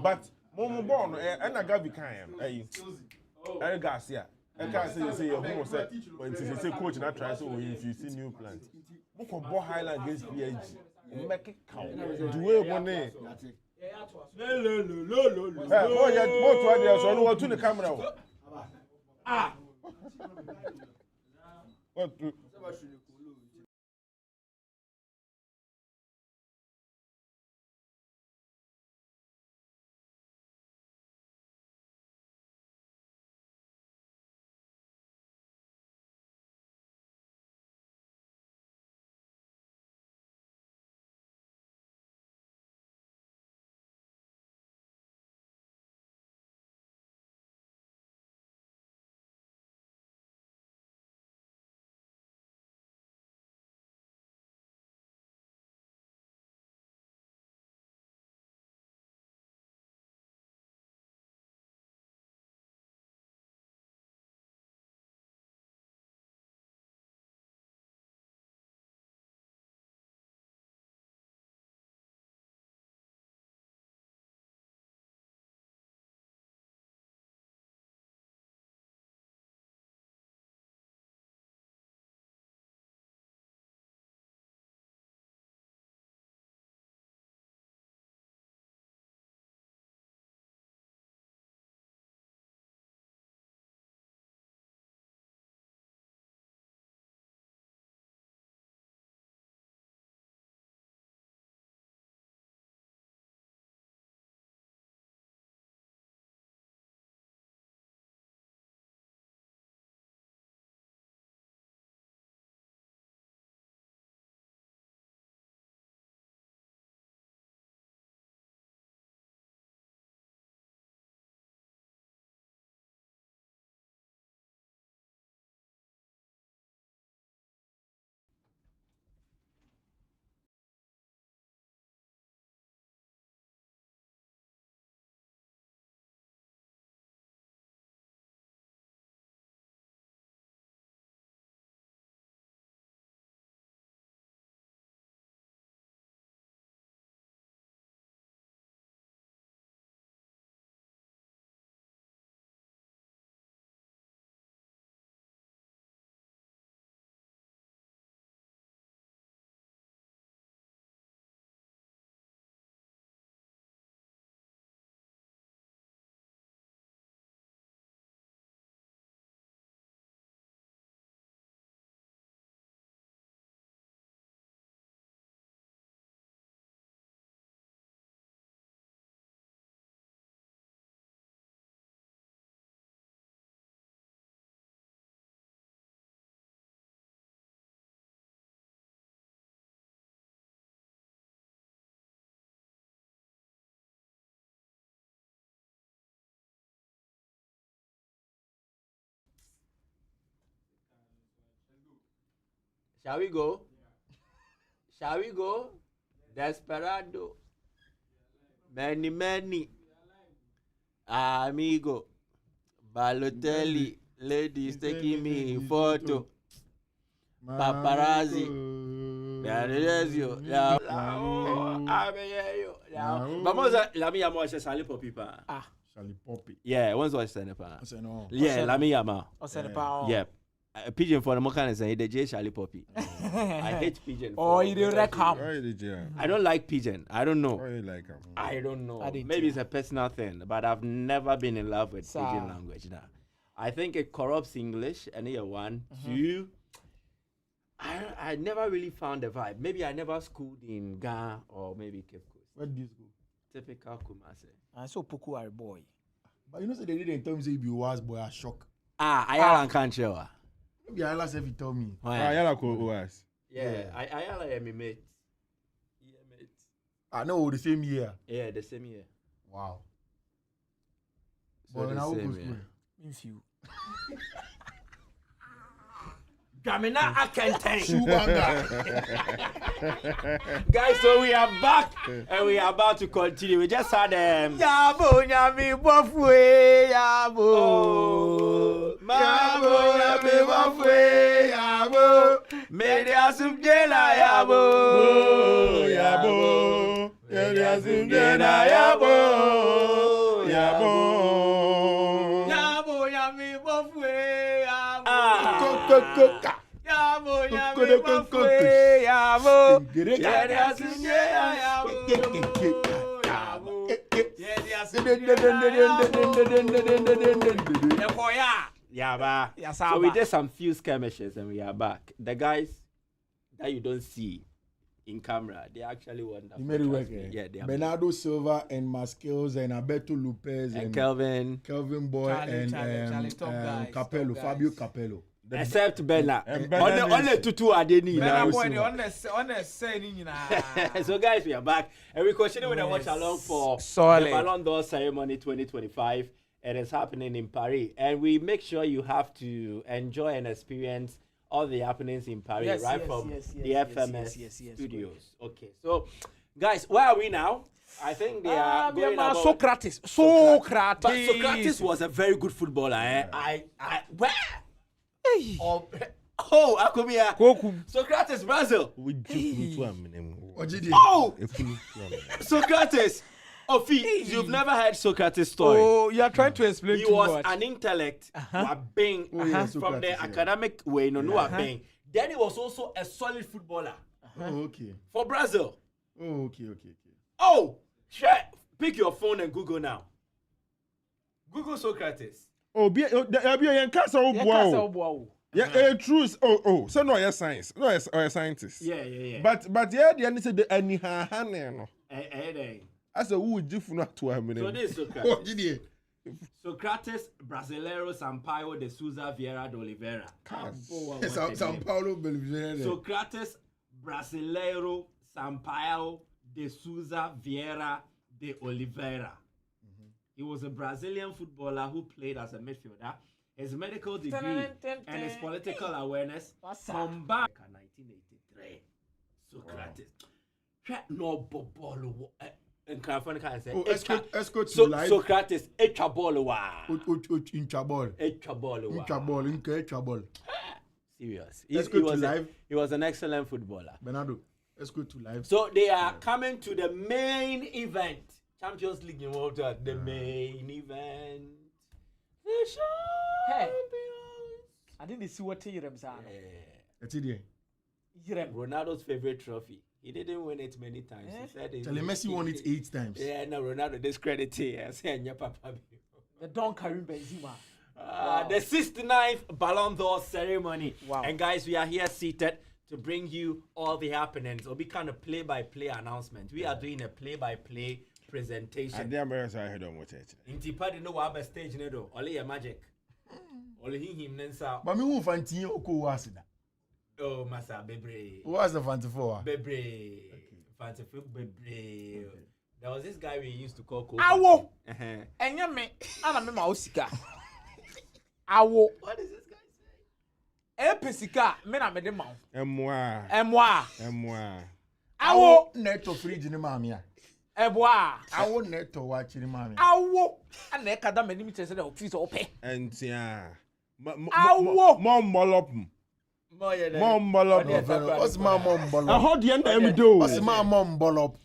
But Momo Born and I got Eric Garcia. I can't say you're almost said when it's a coach and I try so if you see new plans. Book of Bo Highland against PhD. Make it count. Do it one day. Oh, yeah, both right there, so I know to the camera. Ah. What? Shall we go? Shall we go? Desperado. Many. Amigo. Balotelli. Ladies taking me in photo. Paparazzi. Vamos a Lamine Yamal c'est Charlie Poppy pa. Ah. Charlie Poppy. Yeah, once was send pa. No. Yeah, Lamine Yamal. Yeah. A pigeon for the Mokan is the J Charlie Poppy. I hate pigeon. Oh, you don't like him. I don't like pigeon. I don't know. I like him. I don't know. Maybe it's a personal thing, but I've never been in love with pigeon language now. I think it corrupts English, and here one, two. I never really found the vibe. Maybe I never schooled in Ghana or maybe Cape Coast. Where did you school? Typical Kumasi. I saw Poku are boy. But you know, so they didn't tell me say if you was boy, I shock. Ayala can't show. Maybe Ayala said he told me. Ayala was. Yeah, Ayala is my mate. Yeah, mate. I know the same year. Yeah, the same year. Wow. So but now go school. In few. Gamina Akenten. Guys, so we are back and we are about to continue. We just had Yabo nyami bofwe yabo. Mabo nyami bofwe yabo. Media subjela yabo. So we did some few skirmishes and we are back. The guys that you don't see in camera, they actually won. You made it work. Yeah, they are. Bernardo Silva and Masquez and Alberto Lopez And Kelvin Boy Charlie, top guys, Capello, top Fabio guys. Capello. except Bella. Bella Only tutu adeni. So guys, we are back and we continue with the watch along for the Ballon d'Or ceremony 2025. It is happening in Paris, and we make sure you have to enjoy and experience all the happenings in Paris, from the FMS studios. Okay, so guys, where are we now? I think they are going about Socrates. But Socrates was a very good footballer. Where? Akomeah. Socrates, Brazil. Socrates. Oh, Fiifi, you've never heard Socrates' story. Oh, you are trying to explain he too was much. an intellect, being from the academic way, being. Then he was also a solid footballer. Oh, okay. For Brazil. Oh, okay. Oh, share. Pick your phone and Google now. Google Socrates. Oh, be a castle. Yeah, true. So no, you're science. No, you're scientist. Yeah. But yeah, the end said the any no. As a wood, you not to a minute. So this is Socrates. What did he? Socrates Brasileiro Sampaio de Souza Vieira de Oliveira. São Paulo, Boliviano. Socrates Brasileiro Sampaio de Souza Vieira de Oliveira. He was a Brazilian footballer who played as a midfielder. His medical degree and his political awareness combined. 1983. Socrates. No bobolo. In California, say. Escort to life. Socrates. Echabolowa. Inchabol. Serious. He was an excellent footballer. Bernardo, let's go to live. So they are coming to the main event. Champions League involved at the main event. The champions. I didn't see what you're saying. Ronaldo's favorite trophy. He didn't win it many times. He said Messi won it 8 times. Yeah, no, Ronaldo discredited. I say, papa. The Don Karim Benzema. The 69th Ballon d'Or ceremony. Wow. And guys, we are here seated to bring you all the happenings. It'll be kind of play-by-play announcement. We are doing a play-by-play presentation. And the Americans are ahead on what it. Intipadi no waba stage nedo. Only a magic. Only him nensa. But me who fancy oko wasida. Oh, massa bebre. Who was the fancy for? Bebre. Fancy bebre. There was this guy we used to call Kiki. Awo. Enya me. Ana me mausika. Awo. What is this guy saying? Pesika. Me na me de mau. Emwa. Awo. Neto fridge ni mamia. Eboa. Awo neto watch ni mamia. Awo. Ana kada me nim tese de office ope. Entia. Awo. Mom bolop. Mom bolop. What's my mom bolop? I heard the end of do. What's my mom bolop?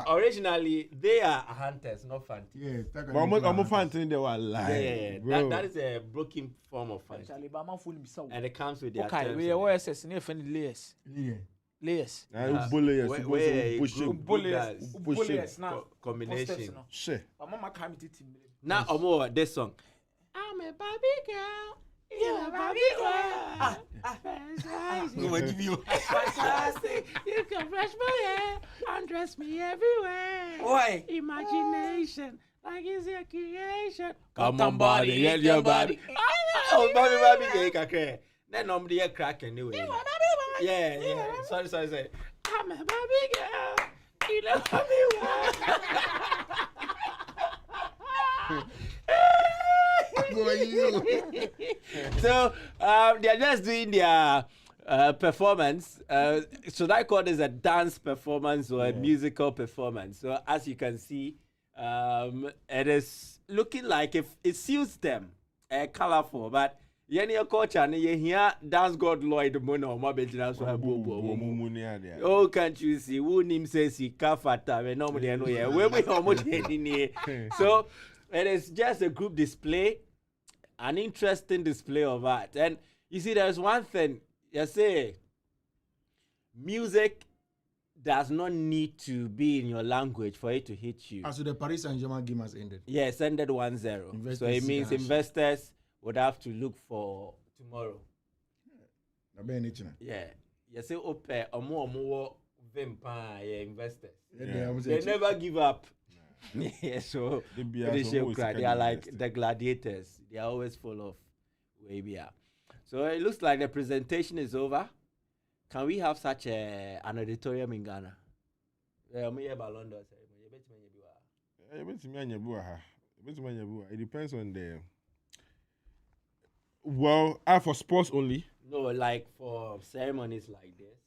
Originally, they are hunters, not fancy. Yes, I'm fancy they were alive. Yeah, that is a broken form of fancy. And it comes with the okay, we are SS near funny layers. Layers. Bullies. Combination. Mama came to team. Now, Omo, this song. I'm a Barbie girl. You're a Barbie girl. Fantastic. You can brush my hair, undress me everywhere. Why? Imagination, like it's your creation. Come on, body, get your body. Oh, Barbie girl. Then I'm the crack anyway. Yeah. Sorry. I'm a Barbie girl. You love me well. So they are just doing their performance. Should I call this a dance performance or a musical performance? So as you can see, it is looking like if it suits them, colorful, but Yeni culture and you hear dance god Lloyd Mono Mabejina so oh can't you see who name says he kafata we normally know yeah we almost so it is just a group display, an interesting display of art. And you see there's one thing you say music does not need to be in your language for it to hit you. So the Paris Saint-Germain game has ended. Yes, ended 1-0. So it means investors would have to look for tomorrow. Yeah. You say open omo vimpa investors. They never give up. Yeah, so they are like the gladiators. They are always full of wabia. So it looks like the presentation is over. Can we have such an auditorium in Ghana? Ballon d'Or. It depends on the. Well, for sports only. No, like for ceremonies like this.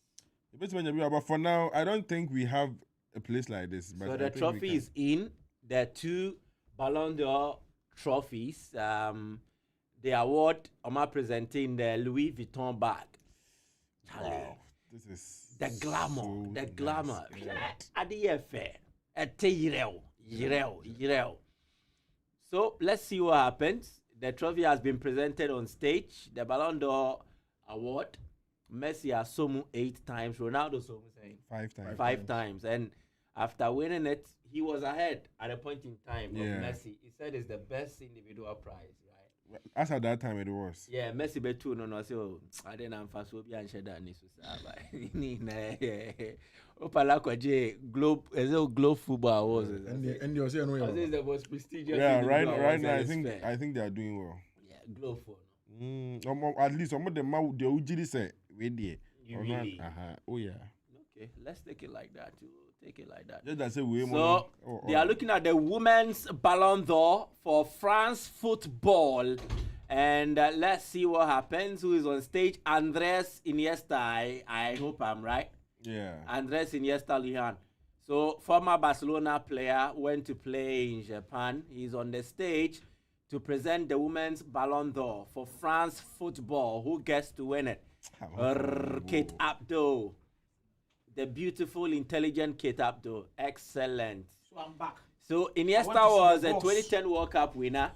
But for now, I don't think we have a place like this. But so the trophy is in. There are 2 Ballon d'Or trophies. The award I'm presenting the Louis Vuitton bag. Wow, this is the glamour, so the glamour. Nice. So let's see what happens. The trophy has been presented on stage. The Ballon d'Or award. Messi has somu 8 times. Ronaldo somu saying 5 times. 5 times. And after winning it, he was ahead at a point in time of Messi. He said it's the best individual prize, right? As at that time it was. Yeah, Messi bet 2 no so I didn't answer so be and share that nisu Opala kwaje globe football awards. And you say no. This is the most prestigious. Yeah, right now I think they are doing well. Yeah, globe for. At least some of them they ujiri say we there. Really? Oh yeah. Okay, let's take it like that. Take it like that. Just say we so they are looking at the women's Ballon d'Or for France football, and let's see what happens. Who is on stage? Andres Iniesta. I hope I'm right. Yeah. Andres Iniesta Lihan. So former Barcelona player went to play in Japan. He's on the stage to present the women's Ballon d'Or for France football. Who gets to win it? Kate Abdo. The beautiful, intelligent Kate Abdo. Excellent. So I'm back. So Iniesta was a 2010 World Cup winner.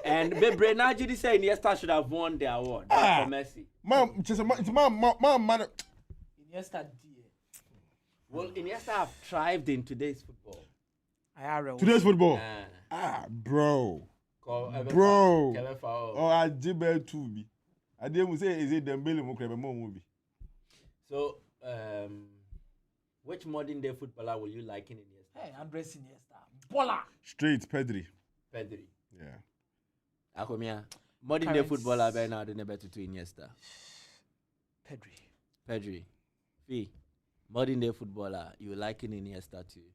And Bebrena Jidi said Iniesta should have won the award. For Messi. Man. Iniesta Well, Iniesta have thrived in today's football. Today's football? Bro. Bro. Oh, I did too. I didn't say is it Dembele movie. So, which modern day footballer will you like in Iniesta? Hey, Andres Iniesta. Bola. Straight Pedri. Yeah. Akomeah. Modern day footballer by now don't better to Iniesta. Pedri. Fee. Modern day footballer, you like in Iniesta too?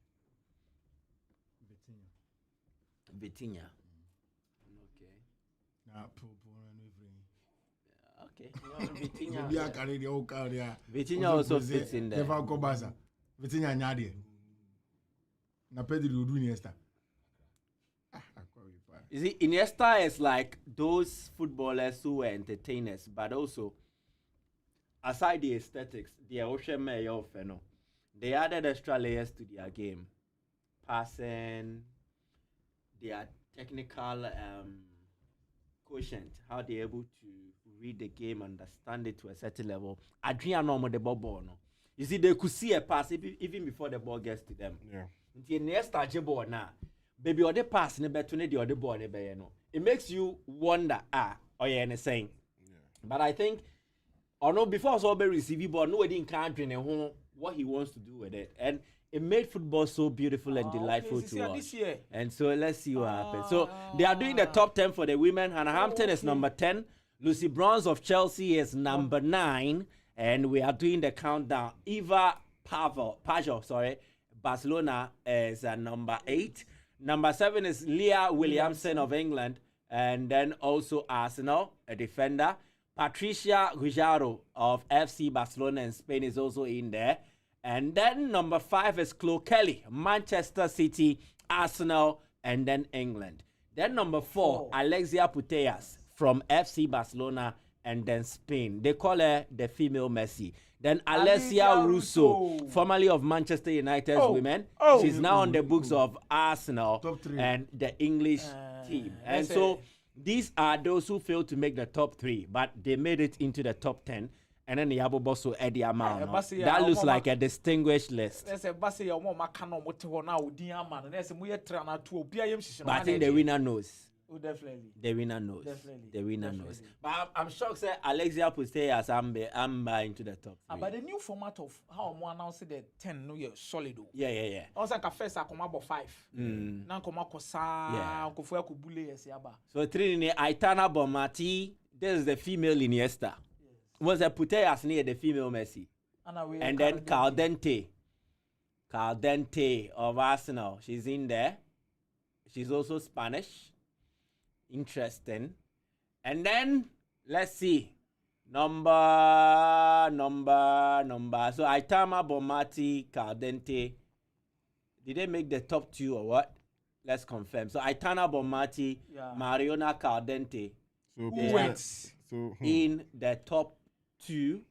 Vitinha. Okay. Vitinha also fits in there. Vitinha nyade. Na Pedri will do Iniesta. You see, Iniesta is like those footballers who were entertainers, but also, aside the aesthetics, the ocean mayor pheno, they added extra layers to their game. Passing, their technical quotient, how they're able to read the game, understand it to a certain level. Adriano mo the ball, no. You see, they could see a pass even before the ball gets to them. Yeah. The next ball now, baby, or the pass ne better the other ball no. It makes you wonder, saying. Yeah. But I think, or no, before so be receiving ball, nobody in country what he wants to do with it, and it made football so beautiful and delightful to watch. And so let's see what happens. So they are doing the top 10 for the women. Hannah Hampton is number 10. Lucy Bronze of Chelsea is number 9. And we are doing the countdown. Eva Pajot, Barcelona is number 8. Number 7 is Leah Williamson of England. And then also Arsenal, a defender. Patricia Gujarro of FC Barcelona in Spain is also in there. And then number 5 is Chloe Kelly, Manchester City, Arsenal, and then England. Then number 4, Alexia Putellas, from FC Barcelona and then Spain. They call her the female Messi. Then Alessia Russo, formerly of Manchester United's women. She's now on the books of Arsenal and the English team. And so these are those who failed to make the top 3, but they made it into the top 10. And then the Aboboso Eddie Amount. That looks like a distinguished list. But I think the winner knows. Oh, definitely. The winner knows. Definitely. The winner knows. But I'm shocked that Alexia could stay as Amber into the top 3. But the new format of how I'm announcing the 10 no year solid. Yeah. Also, like first I come about 5. Now come up kosa, kofua kubule yesiaba. So 3 in Aitana Bomati. This is the female Iniesta. Was a Putellas near the female Messi. And then Caldente of Arsenal. She's in there. She's also Spanish. Interesting. And then, let's see. Number. So, Aitama, Bomati, Caldente. Did they make the top 2 or what? Let's confirm. So, Aitana, Bomati, Mariona, Caldente. So, in the top 2,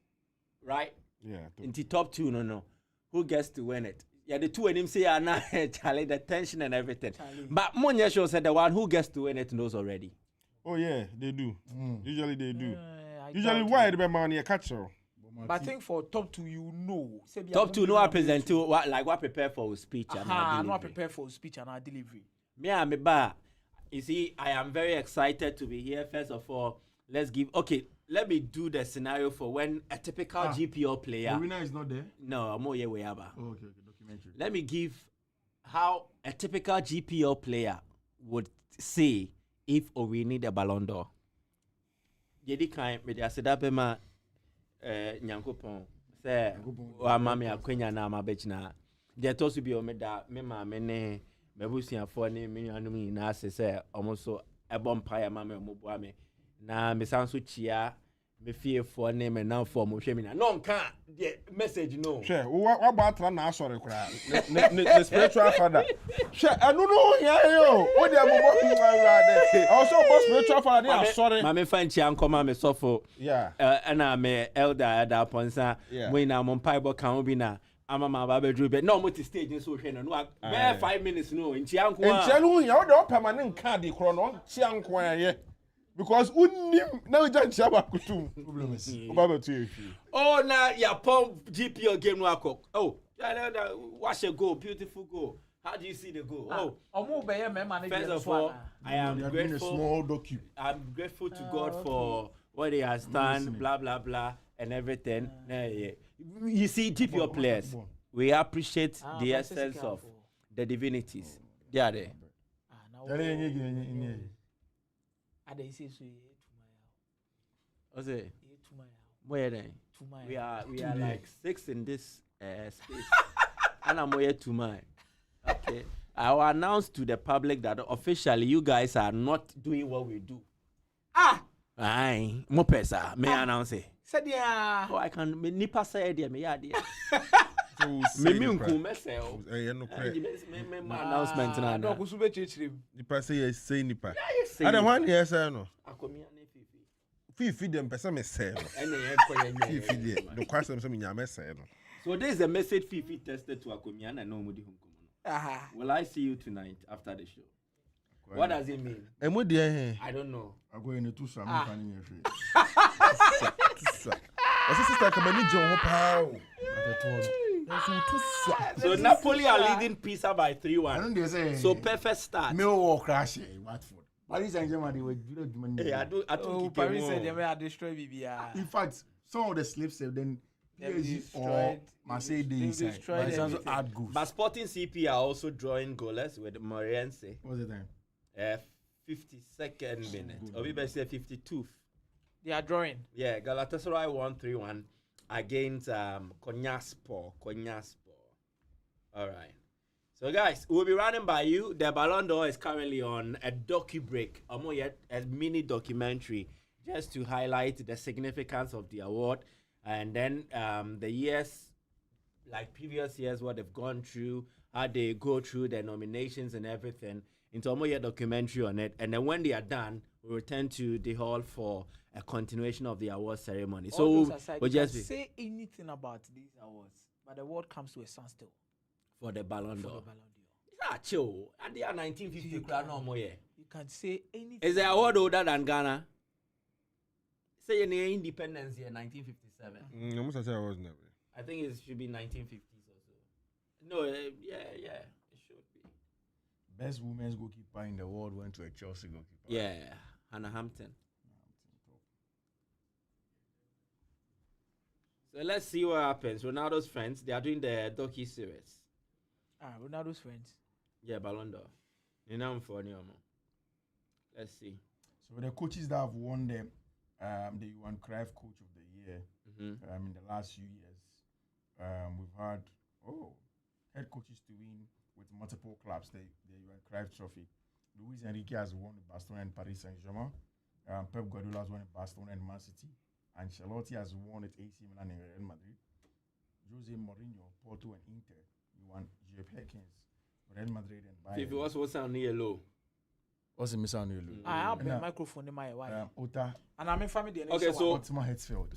right? Yeah. In the top 2, no. Who gets to win it? Yeah, the 2 of them say are not Charlie, the tension and everything. But Monya show said the one who gets to win it knows already. Oh yeah, they do. Usually they do. Usually why the money a catcher? But I think for top 2, you know. Top 2, no I present to what prepare for speech and not prepare for speech and our delivery. Me and me ba. You see, I am very excited to be here. First of all, let me do the scenario for when a typical GPO player. The winner is not there? No, I'm more here. Okay, documentary. Let me give how a typical GPO player would say if we need a Ballon d'Or. Yedi kan me dia seda be ma Nyankopon say wa mama Akomeah na ma bechina. Je to so bi o me da me ma me ne mebusuafo ne me nuanum na ase say omoso ebompa ya mama mo boa me na me sanso chia me fiefo ne me nan fo mo hwe me na no nka the message no hwe wa ba atra na asore kura the spiritual father hwe anu no ya yo wo de mo bo nwa also boss spiritual father dey asore ma me fan chia nkoma me sofo and me elder ponsa we na mo pai bo kan obi na amama ba bedru be no mo ti stage so hwe no 5 minutes no nchia nko nchia no ya wo de permanent card kro no nchia nko aye because unim na we just shaba kutum problem is oh na ya pom GPO game no akok watch a goal, beautiful goal. How do you see the goal? First of all, I am grateful. I'm grateful to God for what He has done, blah blah blah, and everything. You see, GPO players, we appreciate the essence of the divinities. They are there. What's it? Where then? We are like 6 in this space. And I'm here to mine. Okay. I will announce to the public that officially you guys are not doing what we do. Aye. Mo pesa. May I announce it? Said yeah. Oh, I can. Me nipa say there. Me ya there. Me unku mesel. Me announcement na. No kusube chichirim. Nipa say nipa. And the one here say no. Akomeah ne Fiifi. Fiifi dem pesa me say no. Fiifi dey. The question say me nyame say no. So there is a message Fiifi tested to Akomeah and no mudi hunkomo. Will I see you tonight after the show? What does it mean? I don't know. I'm going to some funny. So Napoli are leading Pisa by 3-1. So perfect start. Millwall crashing Watford. Paris Saint-Germain they were good. I don't Paris Saint-Germain are destroyed BBR. In fact, some of the slips have then or Marseille destroyed. But Sporting CP are also drawing goalless with Morense. What's the time? 52nd minute. Or we better say 52th. They are drawing. Yeah, Galatasaray won 3-1 against Konyaspor. All right. So guys, we'll be running by you. The Ballon d'Or is currently on a break, a mini documentary, just to highlight the significance of the award. And then the years, like previous years, what they've gone through, how they go through their nominations and everything. into a documentary on it, and then when they are done, we return to the hall for a continuation of the award ceremony. All So aside, we'll you just can say anything about these awards, but the world comes to a standstill. for the Ballon For d'Or. the Ballon d'Or. Ah, chill. And they are 1950 crowd no more. You can say anything. Is the award older than Ghana? Say in independence year 1957. Almost I said I was never. I think it should be 1950s or so. No, yeah, it should be. Best women's goalkeeper in the world went to a Chelsea goalkeeper. Yeah, Hannah Hampton. So let's see what happens. Ronaldo's friends, they are doing the docu series. Ronaldo's friends. Yeah, Ballon d'Or. You know for Let's see. So the coaches that have won the Johan Cruyff Coach of the Year in the last few years, we've had head coaches to win with multiple clubs the Johan Cruyff Trophy. Luis Enrique has won with Barcelona and Paris Saint-Germain. Pep Guardiola has won with Barcelona and Man City. Ancelotti has won at AC Milan and Real Madrid. Jose Mourinho, Porto and Inter. You won J.P. Perkins, Real Madrid and Bayern. If it was what's on yellow. What's the miss on yellow? I have a microphone in my wife. Ota. And I'm in family. Okay, so Ottoman Hitzfeld.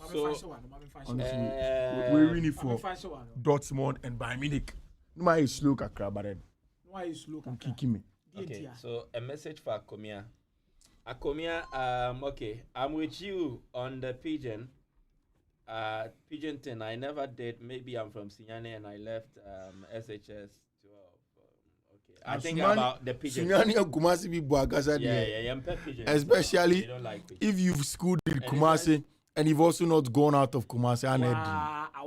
We're winning for Dortmund and Bayern Munich. No, I slow kakra, but then. Why is slow? Kiki me. Okay, so a message for Akomeah. Akomeah, okay, I'm with you on the pigeon. Pigeon 10, I never did. Maybe I'm from Sinyane and I left SHS 12. Okay, I think about the pigeon. Sinyane and Kumasi be Boagasa. Yeah, pigeon. Especially don't like if you've schooled in Kumasi and you've also not gone out of Kumasi.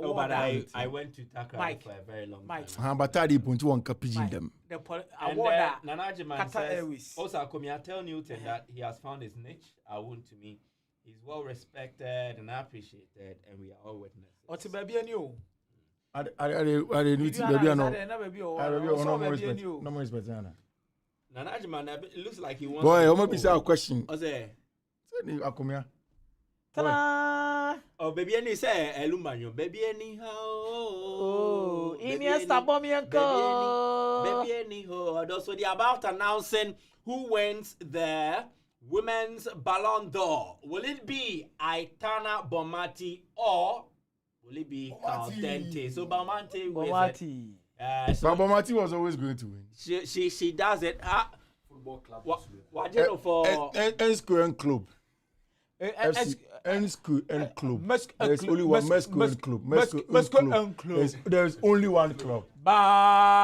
No, but I went to Takra for a very long time. But I didn't want to pigeon them. Nanaji man says, also Akomeah, tell Newton that he has found his niche. I want to me. He's well respected and appreciated, and we are all witnesses. What's a baby and you? I need to baby no. No more respect. Nanaji man, it looks like he wants. Boy, I'm gonna be a question. What's that? Akomeah. Oh, baby, any say Elumanyo, baby, anyhow. Oh, Iniesta Bomienko. Baby, anyhow. So they're about announcing who wins the Women's Ballon d'Or. Will it be Aitana Bonmati or will it be Caldente? So Bonmati. So Bonmati was always going to win. She does it. Football club. What you know for N-Square Club. N-School and Club. There's only one Mesco and Club. There's only one club. Bang.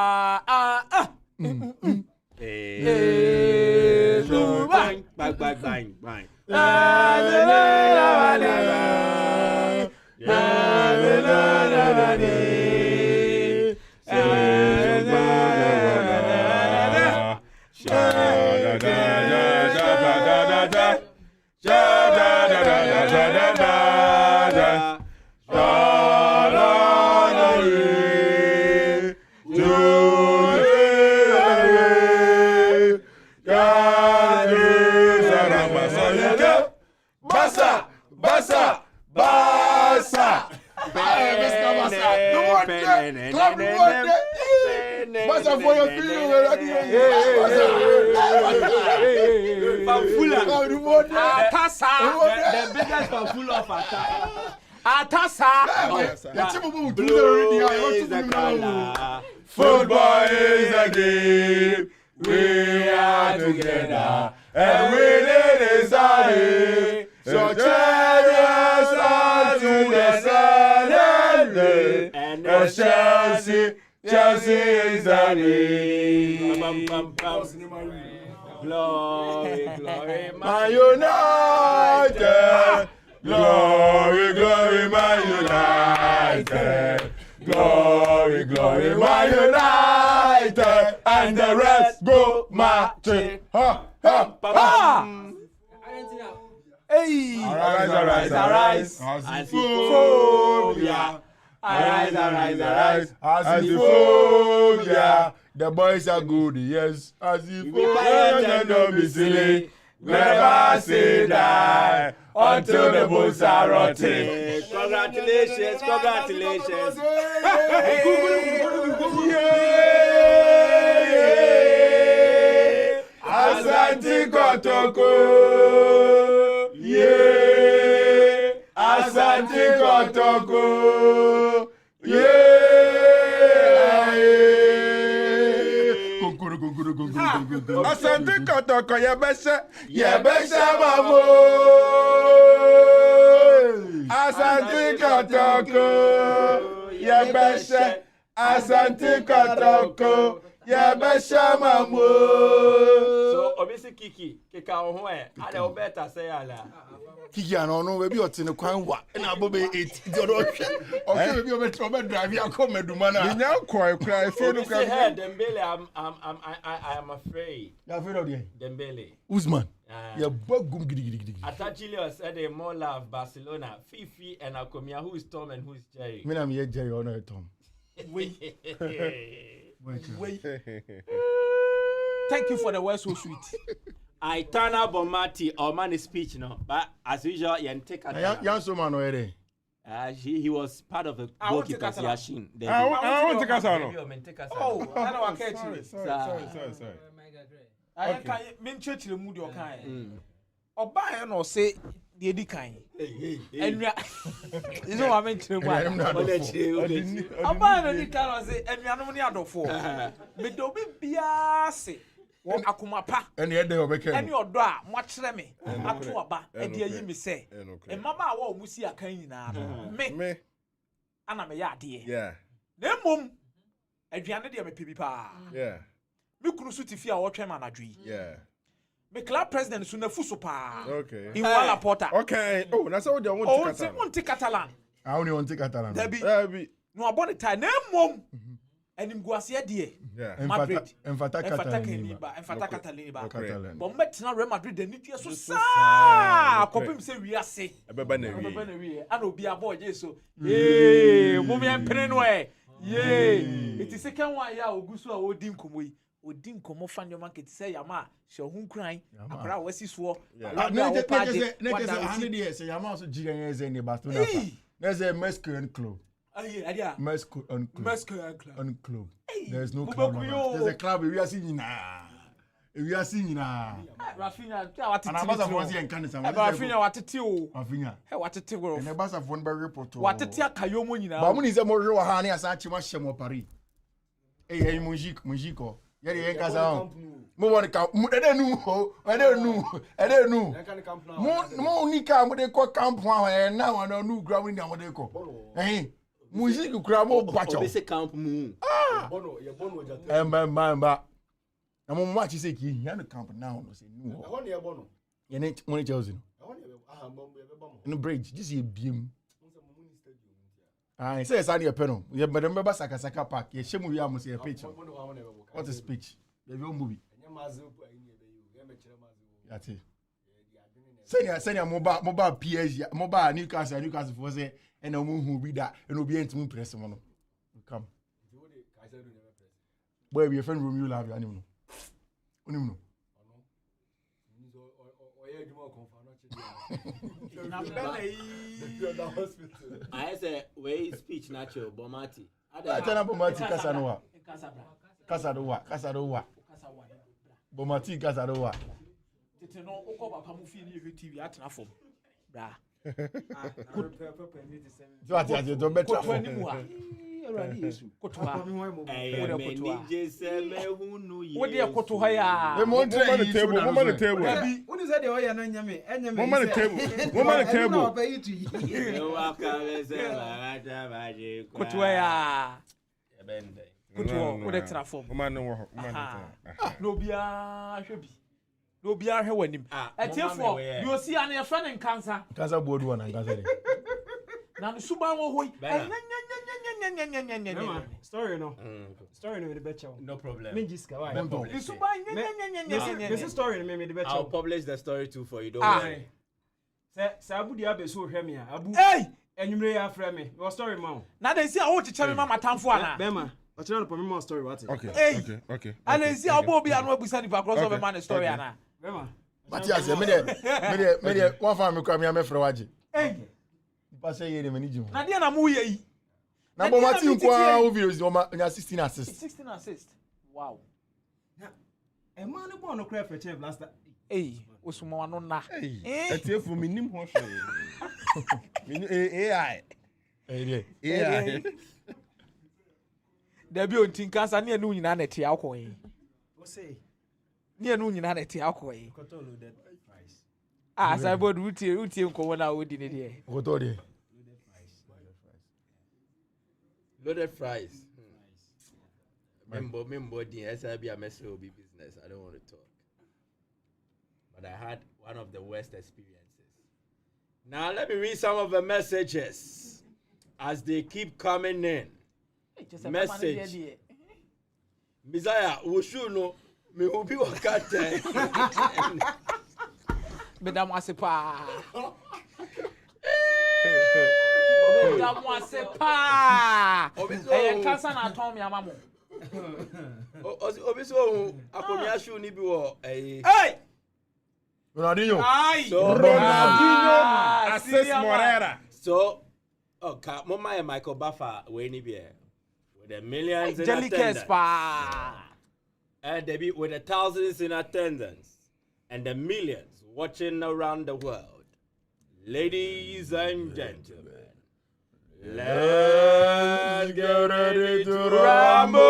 Basa for your feeling. The biggest full of Football is a game. We are together and winning is our aim. So cheers on to the Sunday and Chelsea is the name. Glory, Man United. Glory, Man United. Glory, Man United. And the rest go marching. Hey! Arise. Asiphobia. Arise. Asiphobia. The boys are good, yes. Asiphobia, don't be silly. Never say die until the bones are rotting. Congratulations. Kotoko. Yeah. Asante Kotoko. Yeah. Asante Kotoko. Yebesha mamo. Asante Kotoko. Yebesha. Asante Kotoko. Yebesha mamo. So obviously Kiki ho e ale obeta say ala. Kiki no we bi otene kwan wa na bobe 8 di odo hwe o ke bi obe drive ya come meduma na Nya kwai kwai fe no Obviously head Dembele I am afraid. ya fe do dey Dembele. Usman ya bagum gidi Atachilios said they more love Barcelona, Fiifi and Akomeah. Who is Tom and who is Jerry? me na me Jerry no Tom. Wait. Thank you for the word so sweet. I turn up on Marty or man speech, no, but as usual, take a Yan so man no he was part of the goalkeepers Yashin. I want to cast out. Oh, I know I catch you. Sorry. I can't mean church the mood your kind. Or buy no say the Eddie kind. And you know, I meant to buy. I'm buying any kind of say, and we are only out for. But don't be biase. Akomeah and the day obeke and your door much reme atu aba e de yi me say e mama wa mu si akan nyina me ana me ya de na mom aduane de me pebi pa me kunu su ti fi a wo twem anadwi me club president su na fuso pa in wala porta oh na so de want to Catalan I only want to Catalan Debbie no abon the time na mom enim guase de Madrid Enfata Catalan but metna Real Madrid de nitia so sa kopim se wiase e beba na wi ana obi abo je so mummy empre no it is second one ya ogusu a odi nkomo yi odi nkomo fa nyo market say yama she hu nkran akra wasi so ne je 100 years yama so jigan eze ni Barcelona na ze Mexican club Mexican club. There's no club. There's a club. We are seeing now. Rafinha, and I was once in Canada. Rafinha, what to tell? Rafinha, what to tell? And the bus of one berry report. What to tell Kayomo? Bamun is a more real honey as I much more Paris. Hey, Mujico. Yeah, Casa. More account. I don't know. More Nika, what they call camp and now I don't know grounding down what they call. Hey. Music gramo bacho. Obese camp mu. Bono Mba. Na mo match say ki here no camp now no say no. Ho ne bono. Ye ne money Chelsea no. Ho ne be No bridge, this is biem. Ah, say say na pe no. Ye be saka park. Ye shemu wi am say ye pitch. What is pitch? Ye be movie. Enya mazu ayi ne be you. Ye me kire mazu. Yati. Senya mobile PSG, mobile Newcastle for say and no who be that and will be into press mono. Come. Boy, be a friend room you love your animal. I say way speech natural Bomati. I tell you Bomati Casadoa. Bomati Casadoa. Tete no okọ papa mu fi ni TV atena fom. Bra. So at you don't better for animu ha. Eradi Yesu. Kotoa. Wo de koto ha ya. The moment the table. Who is that the oya no nyame? Enyame. Moment the table. Kotoa ya. Kotoa wo de tena fom. Woman no. No bia hwebi. No be a head him. Therefore, you see an friend in cancer. Cancer Boadu and cancer. Now the Suban will story no. Story no the better. No problem. Minjiska why? This is story no me the better. I'll publish the story too for you. Don't worry. Say Abu di abe so hwe me Abu. Hey! Enyumre ya frɛ me. Your story ma. Now they say I want to tell me mama tamfo ana. Bema. I tell you my story what? Okay. And they say Abu be anu abusa di across over man story ana. Matias, me one family come here me frɛ waje. Hey. Pass here the manager. Na dia na mu ye yi. Na bo Mati nkwa o videos o ma 16 assists. 16 assists. Wow. Na e man no born no cry for chef last Hey, Osuma no na. Hey, etiye for me nim ho hwe. Me AI. AI. There be on tinkansa ne enu nyina na tie akọ yi. What say? Ne enu nyina na tie akọ yi. Koto loaded fries. Ah, sai bod utie nko na odi ne de. Koto de. Loaded fries. Membo the SIB MSOB business. I don't want to talk. But I had one of the worst experiences. Now let me read some of the messages as they keep coming in. Message. Messiah, Wushuno, me will be wakate. Madam Wasepa. Madam Wasepa. Eh, kansa na tom ya mamo. Obiso Akomeah shoe ni bi wo eh. Hey! Ronaldinho. So Ronaldinho assist Morera. So okay, Mama and Michael Buffer we ni bi with the millions in attendance. And they be with the thousands in attendance and the millions watching around the world. Ladies and gentlemen, let's get ready to rumble.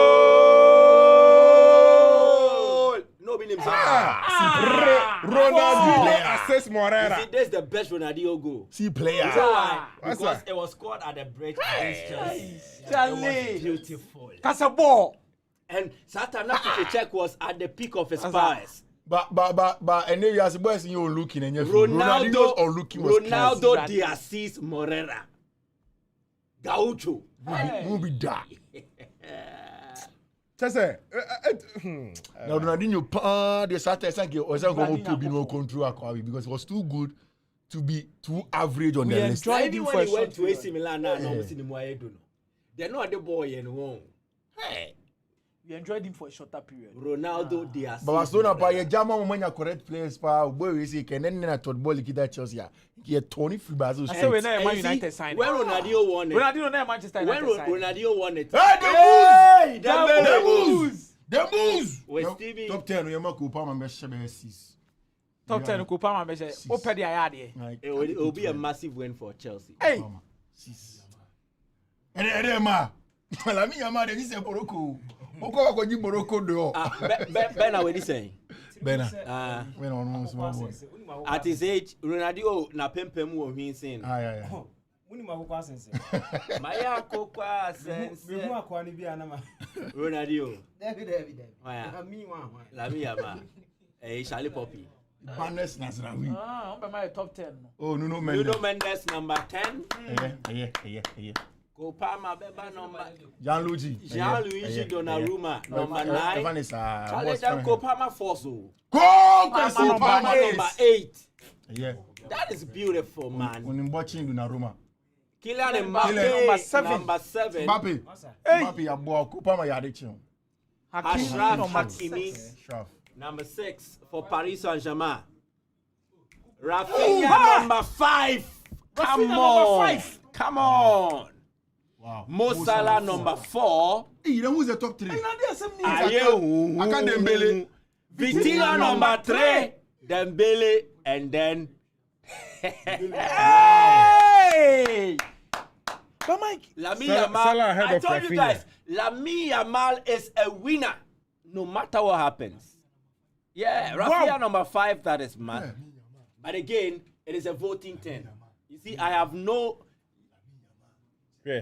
No, be named Ronaldinho assist Morera. See, this is the best Ronaldinho goal. See player. Why? What's Because that? it was scored at the break against Chelsea. Charlie. Beautiful. Kasabo. And Satana Check was at the peak of his powers. But and then you as boys you looking and you Ronaldo's or looking was Ronaldo de Assis Morera. Gaucho. who be that. Chese. Now Ronaldinho the Saturday was going to be no control because it was too good to be too average on the list. Even when he went to AC Milan now, no see him why do no. They know the boy and won. Hey. We enjoyed him for a shorter period. Ronaldo de Assis. But was not about a German when you correct players pa boy we say can then na tot ball kita Chelsea. He had Tony Fibazo. I say we na And Man you United see, sign. when Ronaldo won it. Ronaldinho na Manchester When United sign. Ronaldo won it. Hey, the the moves. With Stevie. Top 10 we make Copa man be 6. Top 10 Copa man be say open the aya Like It will be a massive win for Chelsea. Hey, 6. And ma. Lamine Yamal dey say Morocco. Oko ko ji Morocco do. Ben, what is saying? Bena. Uh, No small boy. at his age, Ronaldo na pempem wo hin sin. Yeah. Muni makoko asense. Maya kokwa Me sense. hu akwa ni bia na ma. Ronaldo. David. Waya. Me wan. Lamine Yamal. Charlie Poppy. Banes Nasrawi. on be my top 10. Oh no man. Nuno Mendes number 10. Yeah. Kopama Beba number. Gianluigi Donnarumma number 9. Evan Challenge Kopama Fosso. Kopama Number 8. Yeah. That is beautiful, man. When I'm watching Donnarumma. Kylian Number Mbappe 7. number 7. Mbappe ya boy Kopama ya dechi. Ashraf number Hakimi Sharp. number 6 for Paris Saint-Germain. Rafinha number 5. Come on. Wow. Mo Salah number 4. Hey, then who's the top 3? Ayew. Aka Dembele. Vitinha number 3. Dembele and then Hey! But Mike, Lamine Salah Yamal. ahead I of told you Rafinha. guys, Lamine Yamal is a winner no matter what happens. Yeah, Rafinha number 5, that is mad. But again, it is a voting 10. You see, I have no... Yeah.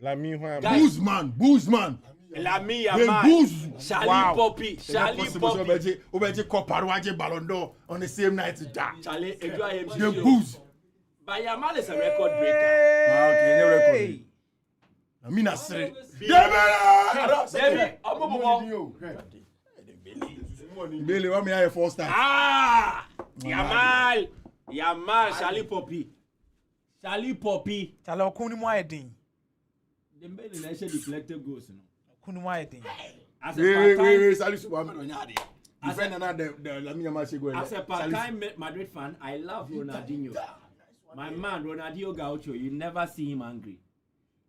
Lamine Guys, Boozman. Lamine Hey, Yamal, Booz. Charlie Wow. Poppy, Charlie Poppy. Obeje Copa Ballon d'Or on the same night to that. Charlie, enjoy him. The Booz. But Yamal is a record breaker. Okay, no record. Lamine Asare. David, Omobomo. Dembele, what me I 4 stars? Yamal, Charlie Poppy. Chala okuni mo ayedin. Dembele na share deflected goals no. Okuni mo ayedin. As a part-time, Wait, Salisu Mohamed Onyade. Defend another the Lamine Yamal say go. as a part-time Madrid fan, I love Ronaldinho. My man, Ronaldinho Gaucho, you never see him angry.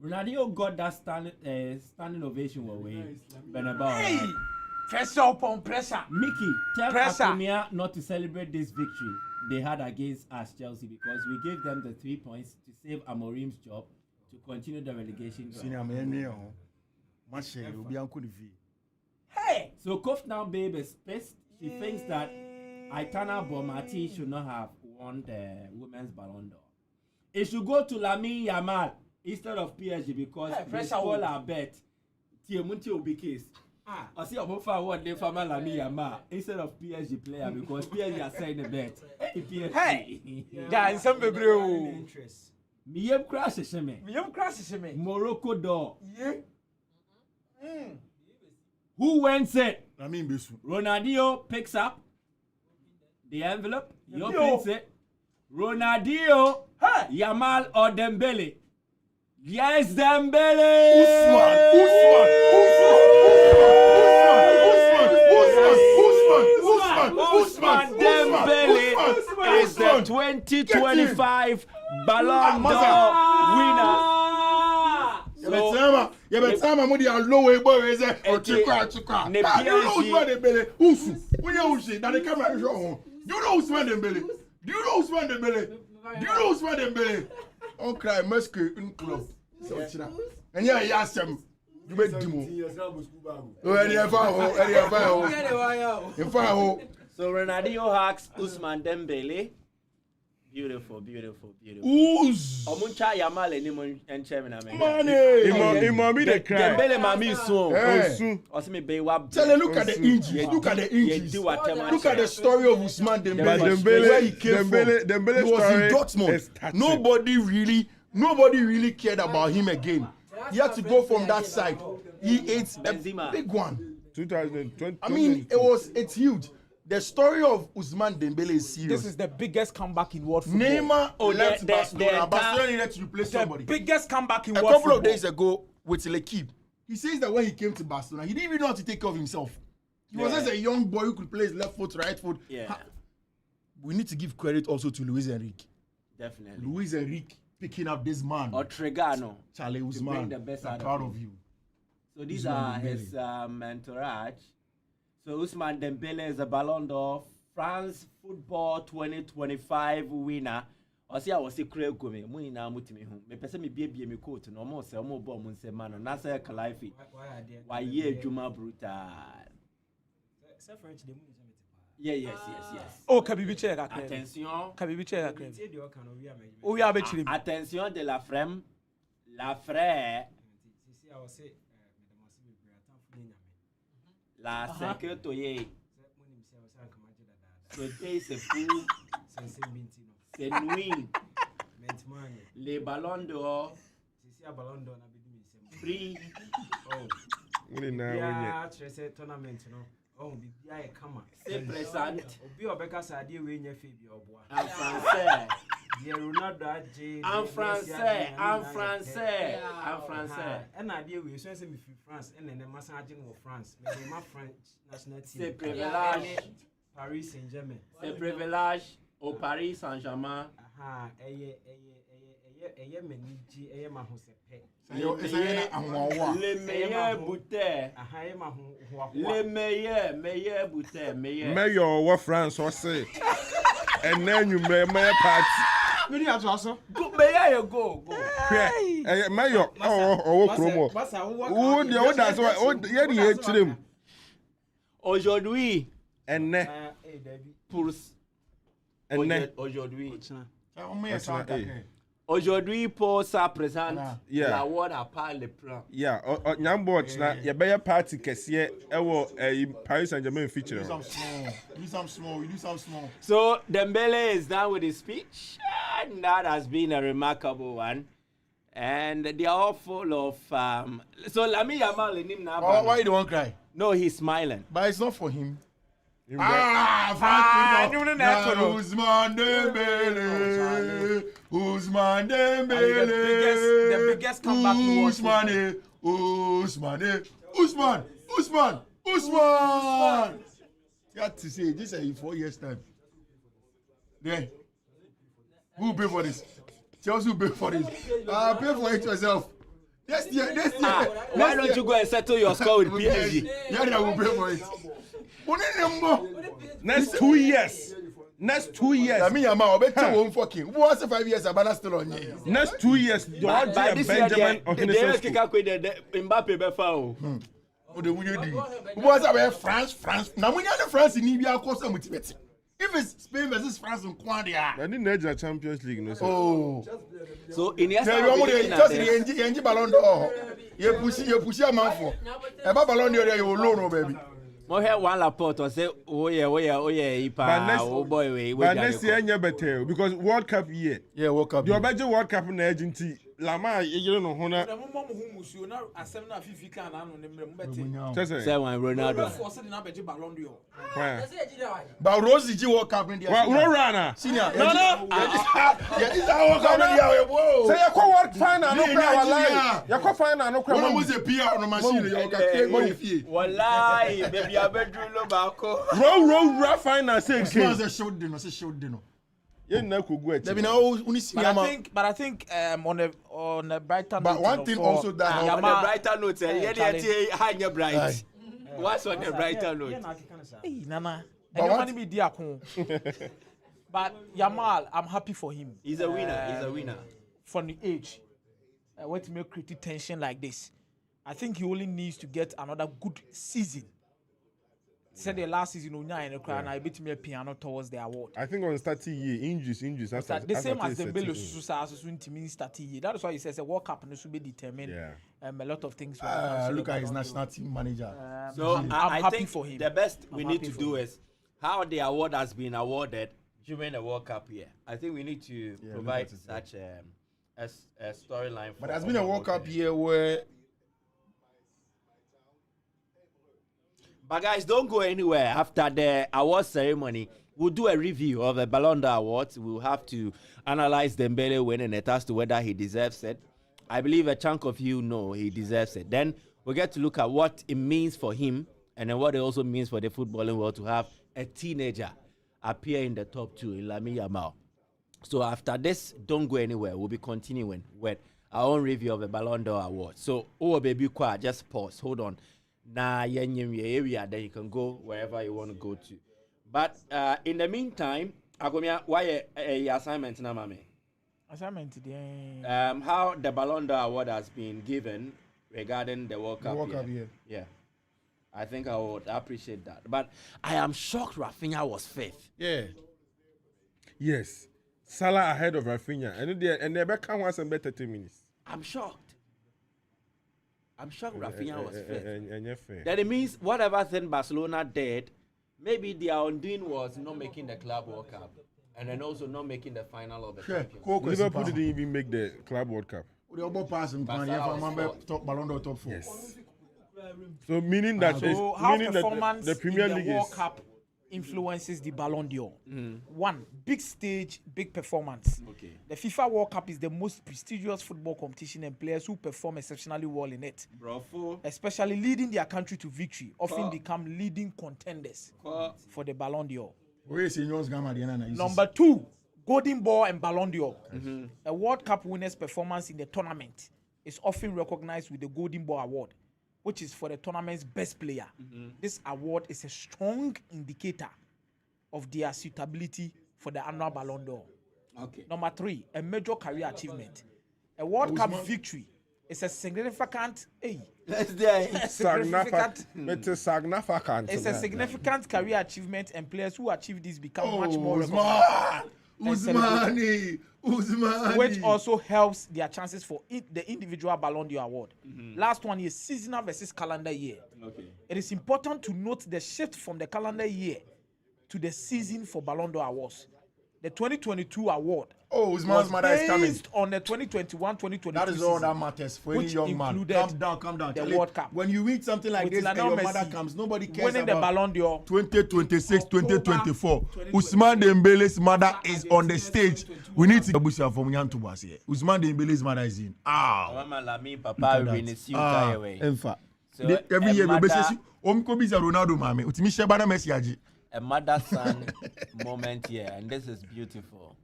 Ronaldinho got that standing ovation when we Bernabeu. Pressure upon pressure. Mickey, tell Pressure. Akomeah not to celebrate this victory they had against us, Chelsea, because we gave them the 3 points to save Amorim's job to continue the relegation. Hey! So Kof now babe is pissed. She thinks that Aitana Bomati should not have won the women's Ballon d'Or. It should go to Lamine Yamal instead of PSG because they stole our bet. Tiemunti will be case. I see a Mofa award they for Lamine Yamal instead of PSG player because PSG are saying the bet. Hey! Guys, some baby. Miyem crash sheme. Miyam crash me. Morocco d'Or. Yeah. Who wins it? I mean, Bisu. Ronaldinho picks up the envelope. He opens it. Ronaldinho, Hey! Yamal or Dembele? Yes, Dembele! Usman Dembele is the 2025 Ballon d'Or winner. You better tell me the low way boy is there or chikwa. You know Usman Dembele. Usu. When you see that the camera is on. You know Usman Dembele. Do you know Usman Dembele? On cry mask in club. And yeah, yes, you bet demo. So Ronaldinho hacks Usman Dembele. Beautiful. Ooze. Omuncha Yamal and chairman. Imami the cry. Dembele mami so. Osimi Bewa. Tell her, look at the injuries. Look at the injuries. Look at the story of Usman Dembele. Where he came from. Dembele He was in story Dortmund. Nobody really cared about him again. He had to go from that side. He ate a big one. 2020. I mean, it's huge. The story of Usman Dembele is serious. This is the biggest comeback in world football. Neymar left Barcelona. Barcelona needed to replace somebody. The biggest comeback in A world couple football. of days ago with L'Equipe, he says that when he came to Barcelona, he didn't even know how to take care of himself. He was just a young boy who could play his left foot, right foot. Yeah. We need to give credit also to Luis Enrique. Definitely. Luis Enrique picking up this man. Or Tregano. Charlie Usman, bring the best I'm out of proud him. of you. So these Usman are Dembele. his entourage. So Usman Dembele is a Ballon d'Or France Football 2025 winner. I was a crave gome. Mu ina mutimi hu. Me pese me bie me coat no mo se mo bo mo nse ma no. Na se Kalaifi. Why ye Juma brutal. Yes. Oh, Kabibi check that. Attention. Kabibi check that. Oh, we are betting. Attention de la frère. La frère. La secrétaire. Sauter c'est fou. C'est nuit. Les ballons d'or. Free. C'est présent. En français. C'est privilège. Paris Saint-Germain. C'est privilège au Paris Saint-Germain. Les meilleurs bouteilles. Les meilleurs bouteilles. Mayor what France or say. And then you may party. Go, meilleur you go. Mayor oh promo. Oh that's why yeah Aujourd'hui Aujourd'hui pour ça présente la word à part le plan. Yeah, Nyambot na ye be party kese Paris Saint-Germain feature. Do some small. So Dembele is done with his speech, and that has been a remarkable one. And they are all full of so Lamine Yamal in him now. Why you don't cry? No, he's smiling. But it's not for him. Usman Dembele. The biggest comeback in world football. Usman. You have to say this in 4 years' time. Then, who will pay for this? Chelsea will pay for this. Pay for it yourself. Next year. Why don't you go and settle your score with PSG? Yeah, I will pay for it. Next 2 years. Next 2 years. Lamine Yamal, bet you won't fucking. Who wants 5 years? Abana still on you. Next 2 years. By this year, Benjamin they kick out with the Mbappe befa. Who wants about France? Now we have the France in Libya. Of course, I'm with it. If it's Spain versus France in Quadia. I didn't know Champions League. No, Oh. So in the Just the Ballon d'Or. You push a man for. About Ballon d'Or, you will know, baby. Mohe one Laporte or say, oh yeah, Ipa, oh boy, but next year, you better because World Cup year. Yeah, World Cup. Your budget World Cup in the agency. Lama, you don't know, Hona. Say one Ronaldo. But Rosie World Cup in the Rana. Senior. No. Yeah, this is our World Cup in the Whoa. Say, you call what final? No, you call final. No, one was a PR on the machine. Wallahi, baby, I bet you no bako. Roll, final. Say, it's a short dinner. But I think on a brighter note. But one thing also that on the brighter note, higher bright. What's on the brighter note? Hey, Nana. But Yamal, I'm happy for him. He's a winner. From the age, when to make creative tension like this, I think he only needs to get another good season. Said the last season, and I beat me a piano towards the award. I think on starting year, injuries. The same as Dembele, starting year. That is why he says a World Cup should be determined. A lot of things. Look at his national team manager. So I'm I happy think for him. the best we need to do is how the award has been awarded during the World Cup year. I think we need to provide such a storyline. But there's been a World Cup year where. But guys, don't go anywhere. After the award ceremony, we'll do a review of the Ballon d'Or awards. We'll have to analyze Dembele winning it as to whether he deserves it. I believe a chunk of you know he deserves it. Then we'll get to look at what it means for him and then what it also means for the footballing world to have a teenager appear in the top 2 in Lamine Yamal. So after this, don't go anywhere. We'll be continuing with our own review of the Ballon d'Or award. So, baby, just pause. Hold on. Then you can go wherever you want to go to. But in the meantime, Akomeah, why a assignment na mame? Assignment today. How the Ballon d'Or award has been given regarding the World Cup. Yeah. I think I would appreciate that. But I am shocked Rafinha was 5th. Yeah. Yes. Salah ahead of Rafinha. And they back once and better 30 minutes. I'm shocked Rafinha was 5th. That it means whatever thing Barcelona did, maybe their undoing was not making the Club World Cup and then also not making the final of the Champions. Liverpool didn't even make the Club World Cup. Top Ballon d'Or top 4. Yes. So meaning that the Premier League World Cup influences the Ballon d'Or. One, big stage, big performance. Okay. The FIFA World Cup is the most prestigious football competition and players who perform exceptionally well in it. Bravo. Especially leading their country to victory, often become leading contenders for the Ballon d'Or. Number 2, Golden Ball and Ballon d'Or. A World Cup winner's performance in the tournament is often recognized with the Golden Ball Award, which is for the tournament's best player. This award is a strong indicator of their suitability for the annual Ballon d'Or. Okay. Number 3, a major career achievement. A World Cup victory is a significant. It's a significant career achievement, and players who achieve this become much more recognized. Usman, which also helps their chances for the individual Ballon d'Or award. Last one is seasonal versus calendar year. Okay. It is important to note the shift from the calendar year to the season for Ballon d'Or awards. The 2022 award Usman's mother is coming. Based on the 2021-2022 That is all that matters for any young man. Calm down. The World Cup. When you win something like this and your mother comes, nobody cares winning about the Ballon d'Or 2026, 2024. Usman Dembele's mother is on the stage. We need to boost from Yantuba here. Usman Dembele's mother is in. Every year we basically Ronaldo mame. Utimi shebana Messi a mother-son moment here, and this is beautiful.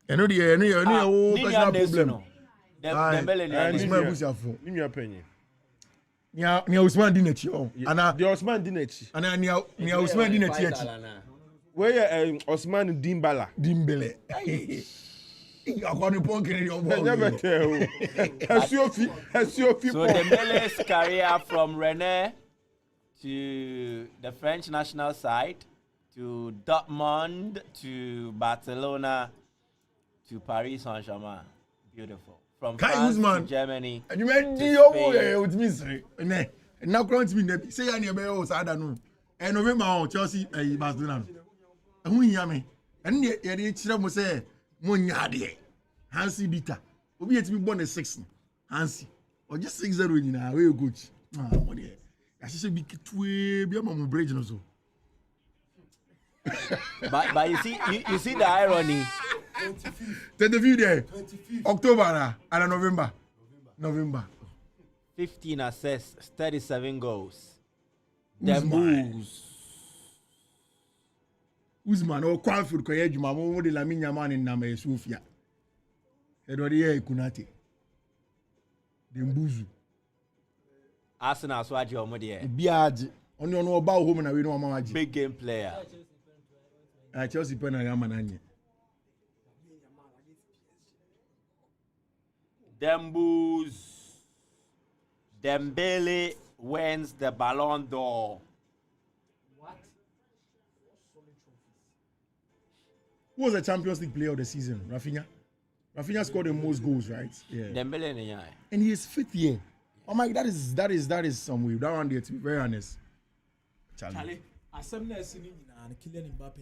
I know the personal problem. Dembele Usman Busiafo. Ninu apenye. Nia Usman Dinechi oh. Ana The Osman Dinechi. ana nia Usman Dinechi echi. Where Osman Dembele. Dembele. Akoni pon kiri yo bo. Never tell. Fiifi. So Dembele's career from Rennes to the French national side, to Dortmund, to Barcelona, to Paris Saint-Germain. Beautiful. From France to Germany. And you made the with me. And now crunch me. Say any about Sada no. And November Chelsea Barcelona. And who hear me? And yet Chiramo say Munyadi. Hansi Dita. Obi to be born at 6. Hansi. Or just 6-0 in a way good. I should be be a bridge or so. But you see the irony. 25th there. October and November. 15 assists, 37 goals. Dembele. Usman o Crawford ko ye djuma mo de Lamine Yamal ni na me Sofia. Edward ye Kunate. Dembuzu. Arsenal so aje omo de. Biaji. Oni ono oba home na we no mama aje. Big game player. Chelsea pen na Yamal anye. Dembele wins the Ballon d'Or. What? Who was the Champions League player of the season? Rafinha scored the most goals, right? Yeah. Dembele in the And he is 5th year. Oh my, that is some way. That one there, to be very honest. Charlie, asem na esi ni nyina Kylian Mbappe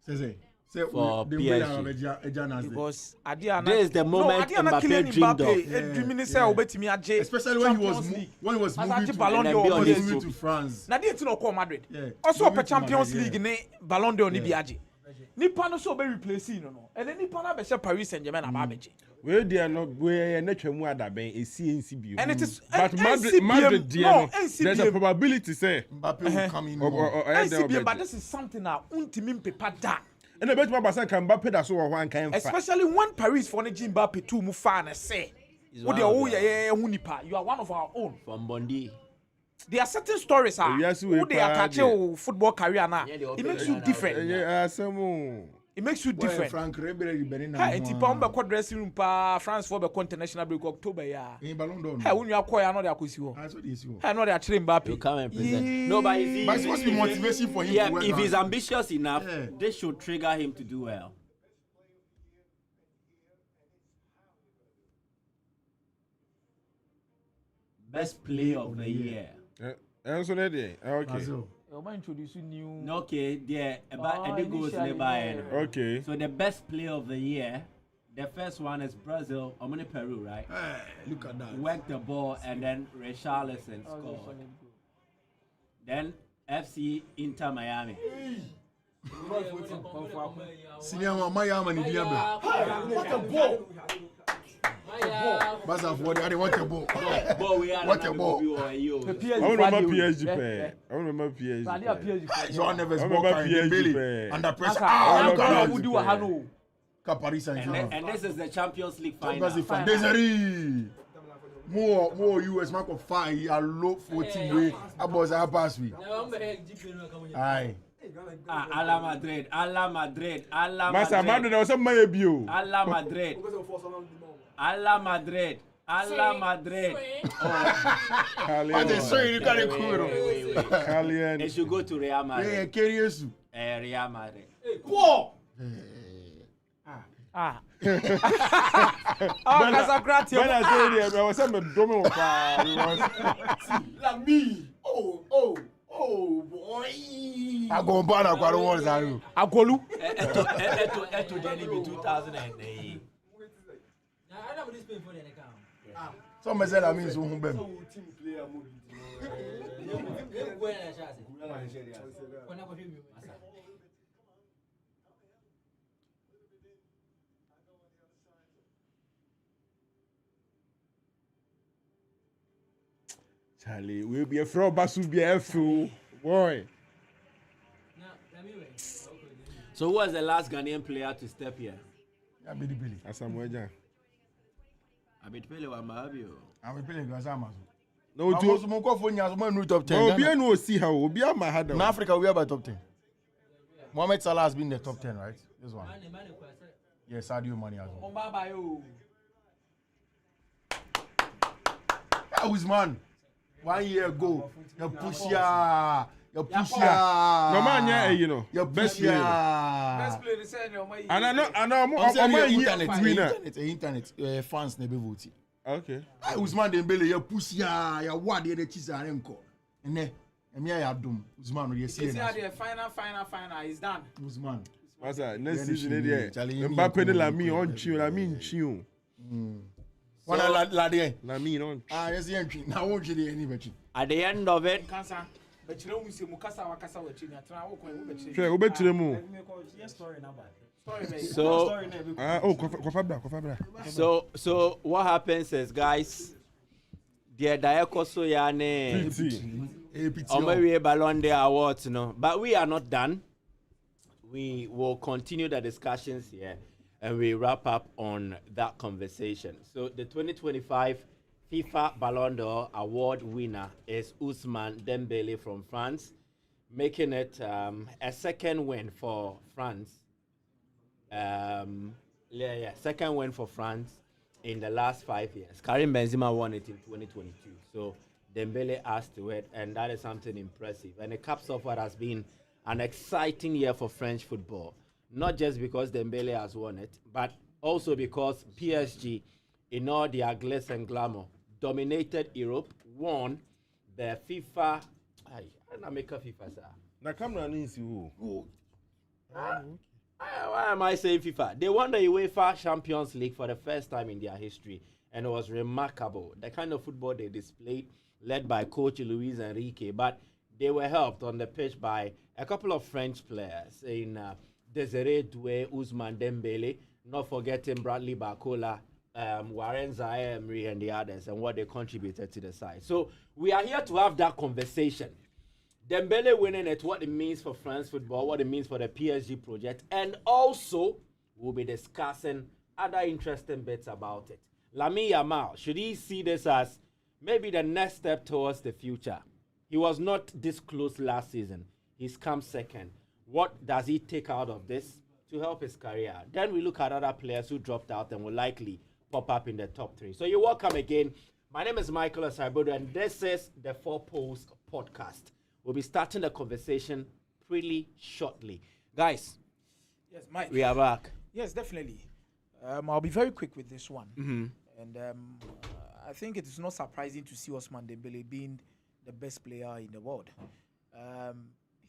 na Say. For PSG. because this is the moment Mbappe dreamed of. Dreaming say obetimi age. Especially when he was moving to Ballon d'Or to France. Na dey ti no call Madrid. Also for Champions League ne Ballon d'Or ni bi age. Nipa no so be replace no. And then nipa na be say Paris Saint-Germain na ba beje. We dey no we na twemu adaben esi bio. And it is but Madrid there's a probability say Mbappe will come in. But this is something that untimi mpepa da. And the best Mbappe can Mbappe that so one can especially when Paris for Mbappe too mu fan say you are one of our own from Bondi. There are certain stories who they attach your football career now. It makes you different. It makes you different. Frank Ribery Hey, tipa umbe kwa dressing room pa France for the international break October ya. Ballon d'Or. Hey, when you acquire no dey akosi ho. Hey, no dey actually Mbappe. You come and present. No, but it's supposed to be motivation for him to work. If he's ambitious enough, this should trigger him to do well. Best player of the year. Also okay. I'm introducing new. Okay, yeah, about the goals nearby. Okay. So the best player of the year, the first one is Brazil, Peru, right? Look at that. Worked the ball and then Richarlison scored. Then FC Inter Miami. Senior Miami ni diable. What a ball! Basa for they want a ball. What a ball! I remember PSG. I remember PSG. Joan Neves ball Dembele under pressure. Paris Saint-Germain. And this is the Champions League final. Desiree. More US mark of 5 a low 14 way about a pass we. Aye. Ala Madrid. Masa Madrid was a Mayabio. Ala Madrid. What they say you got it They should go to Real Madrid. Yeah, curious. Real Madrid. Casacratio. When I say there, I was saying Domo. Lamine. Oh boy. I go ban a quarter walls are you. Agolu. Eto Delhi be 2008. I never this pay for the account. Some say Lamine so hum bem. Charlie, we'll be a fraud, but we'll be a fool. Boy. So who was the last Ghanaian player to step here? Yeah, Billy. Asamoah. Abetpele wa Mahabio. I'm a Billy Gazama. No, I was more for you top 10. Obi no see how Obi ma had In Africa, we are by top 10. Mohamed Salah has been in the top 10, right? This one. Yes, Sadio Mane as well. Usman, 1 year ago, you push ya. No man, you know. Your best player. Best player they say no. And I know internet fans never vote. Okay. Usman Dembele, you push ya what the cheese are enko. And then I dum. Usman no yes. The final is done. Usman. Masa next season there. Mbappe de Lamine on chiu. One ladie. Lamine on. Yes, entry. Now won't you any betting. At the end of it, But you know we say Mukasa Wakasa we chini. Sure, obetire mu. So what happens is, guys, the Dayakoso Yane Omewe Ballon d'Or awards, but we are not done. We will continue the discussions here and we wrap up on that conversation. So the 2025 FIFA Ballon d'Or award winner is Ousmane Dembele from France, making it a second win for France. Second win for France in the last 5 years. Karim Benzema won it in 2022. So Dembele adds to it, and that is something impressive. And it caps off what has been an exciting year for French football. Not just because Dembele has won it, but also because PSG, in all their glitz and glamour, dominated Europe, won the FIFA. I don't make a FIFA, sir. Na camera needs you. Why am I saying FIFA? They won the UEFA Champions League for the first time in their history, and it was remarkable. The kind of football they displayed, led by coach Luis Enrique, but they were helped on the pitch by a couple of French players in Desiree Doué, Ousmane Dembele, not forgetting Bradley Barcola, Warren Zaire-Emery, and the others, and what they contributed to the side. So we are here to have that conversation. Dembele winning it, what it means for France football, what it means for the PSG project, and also we'll be discussing other interesting bits about it. Lamine Yamal, should he see this as maybe the next step towards the future? He was not this close last season. He's come second. What does he take out of this to help his career? Then we look at other players who dropped out and will likely pop up in the top 3. So you're welcome again. My name is Michael Asare, and this is the 4 Post Podcast. We'll be starting the conversation pretty shortly. Guys, yes, Mike. We are back. Yes, definitely. I'll be very quick with this one. Mm-hmm. And I think it is not surprising to see Ousmane Dembele being the best player in the world.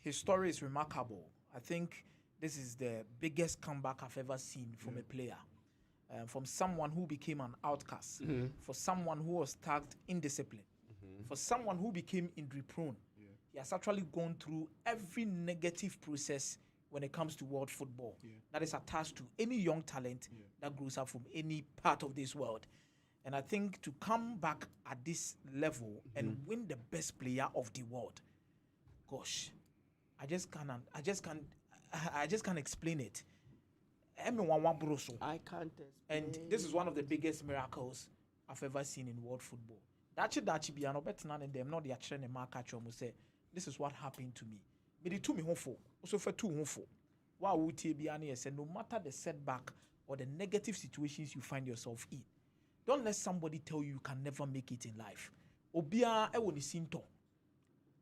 His story is remarkable. I think this is the biggest comeback I've ever seen from a player. From someone who became an outcast, for someone who was tagged indiscipline, for someone who became injury prone. He has actually gone through every negative process when it comes to world football that is attached to any young talent that grows up from any part of this world. And I think to come back at this level and win the best player of the world, gosh, I just can't explain it. I can't explain. And this is one of the biggest miracles I've ever seen in world football. That's be an better than them, not the action and mark at say, this is what happened to me. But it took me home for, also for 2 home for. Why would you be said, no matter the setback or the negative situations you find yourself in, don't let somebody tell you can never make it in life. Obia e woni sinto.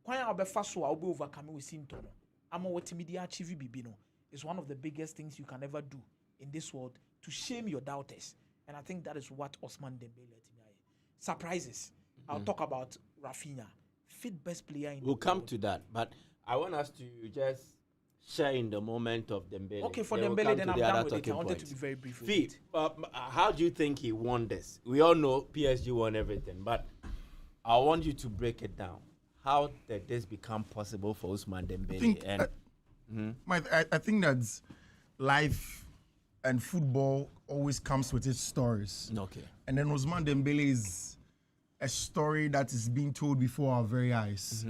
Kwan ya obefa so a obe overcome with sinto no. Ama what media achieve bibi no is one of the biggest things you can ever do in this world to shame your doubters. And I think that is what Ousmane Dembele surprises. I'll talk about Rafinha, fit best player in the world. We'll come to that, but I want us to just share in the moment of Dembele. Okay, for Dembele, then I'm done with it. I wanted to be very brief with it. How do you think he won this? We all know PSG won everything, but I want you to break it down. How did this become possible for Ousmane Dembele? I think that life and football always comes with its stories. Okay. And then Ousmane Dembele is a story that is being told before our very eyes.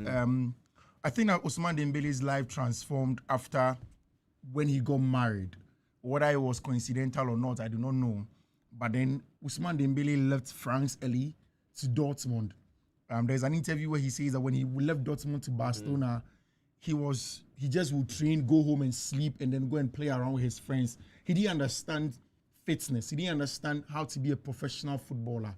I think that Ousmane Dembele's life transformed after when he got married. whether it was coincidental or not, I do not know. But then Ousmane Dembele left France early to Dortmund. There's an interview where he says that when he left Dortmund to Barcelona, he just would train, go home and sleep, and then go and play around with his friends. He didn't understand fitness. He didn't understand how to be a professional footballer.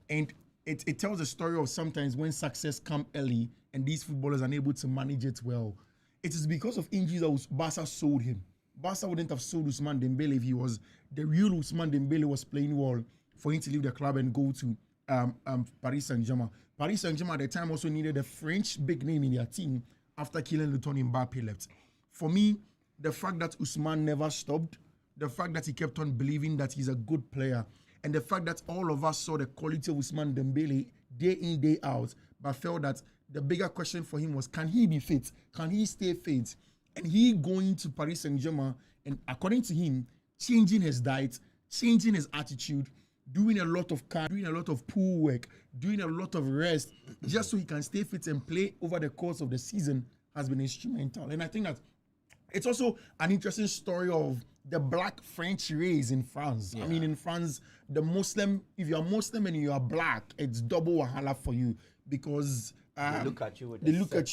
And it tells a story of sometimes when success comes early and these footballers are unable to manage it well. It is because of injuries that Barca sold him. Barca wouldn't have sold Ousmane Dembele if he was the real Ousmane Dembele was playing well for him to leave the club and go to Paris Saint-Germain. Paris Saint-Germain at the time also needed a French big name in their team after Kylian Mbappe left. For me, the fact that Ousmane never stopped, the fact that he kept on believing that he's a good player, and the fact that all of us saw the quality of Ousmane Dembele day in, day out, but felt that the bigger question for him was, can he be fit? Can he stay fit? And he going to Paris Saint-Germain and, according to him, changing his diet, changing his attitude, doing a lot of doing a lot of pool work, doing a lot of rest, just so he can stay fit and play over the course of the season has been instrumental. And I think that it's also an interesting story of the black French race in France. Yeah. I mean, in France, if you're Muslim and you are black, it's double wahala for you because they look at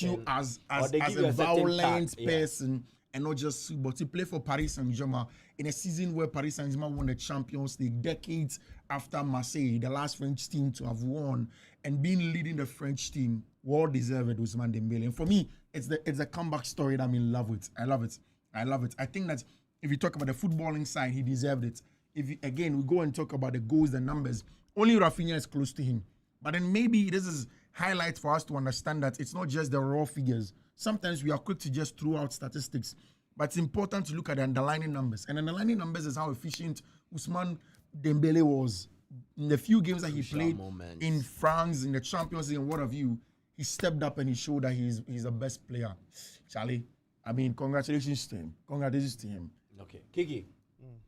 you, as a violent person and not just, but to play for Paris Saint-Germain in a season where Paris Saint-Germain won the Champions League decades after Marseille, the last French team to have won, and being leading the French team, well deserved Ousmane Dembele. And for me, it's a comeback story that I'm in love with. I love it. I think that if you talk about the footballing side, he deserved it. We go and talk about the goals, the numbers, only Rafinha is close to him. But then maybe this is highlights for us to understand that it's not just the raw figures. Sometimes we are quick to just throw out statistics, but it's important to look at the underlying numbers. And underlying numbers is how efficient Ousmane Dembele was in the few games that he played in France, in the Champions League, and what have you. He stepped up and he showed that he's the best player. Charlie, I mean, congratulations to him. Okay, Kiki,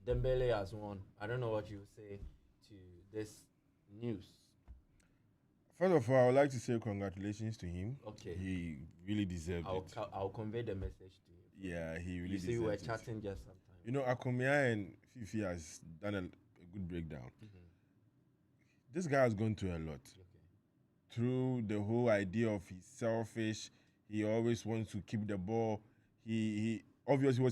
Dembele has won. I don't know what you say to this news. First of all, I would like to say congratulations to him. Okay. He really deserved it. I'll convey the message to him. Yeah, he really deserved it. You see, we were chatting just sometime. You know, Akomeah and Fiifi has done a good breakdown. Mm-hmm. This guy has gone through a lot. Okay. Through the whole idea of he's selfish, he always wants to keep the ball. He obviously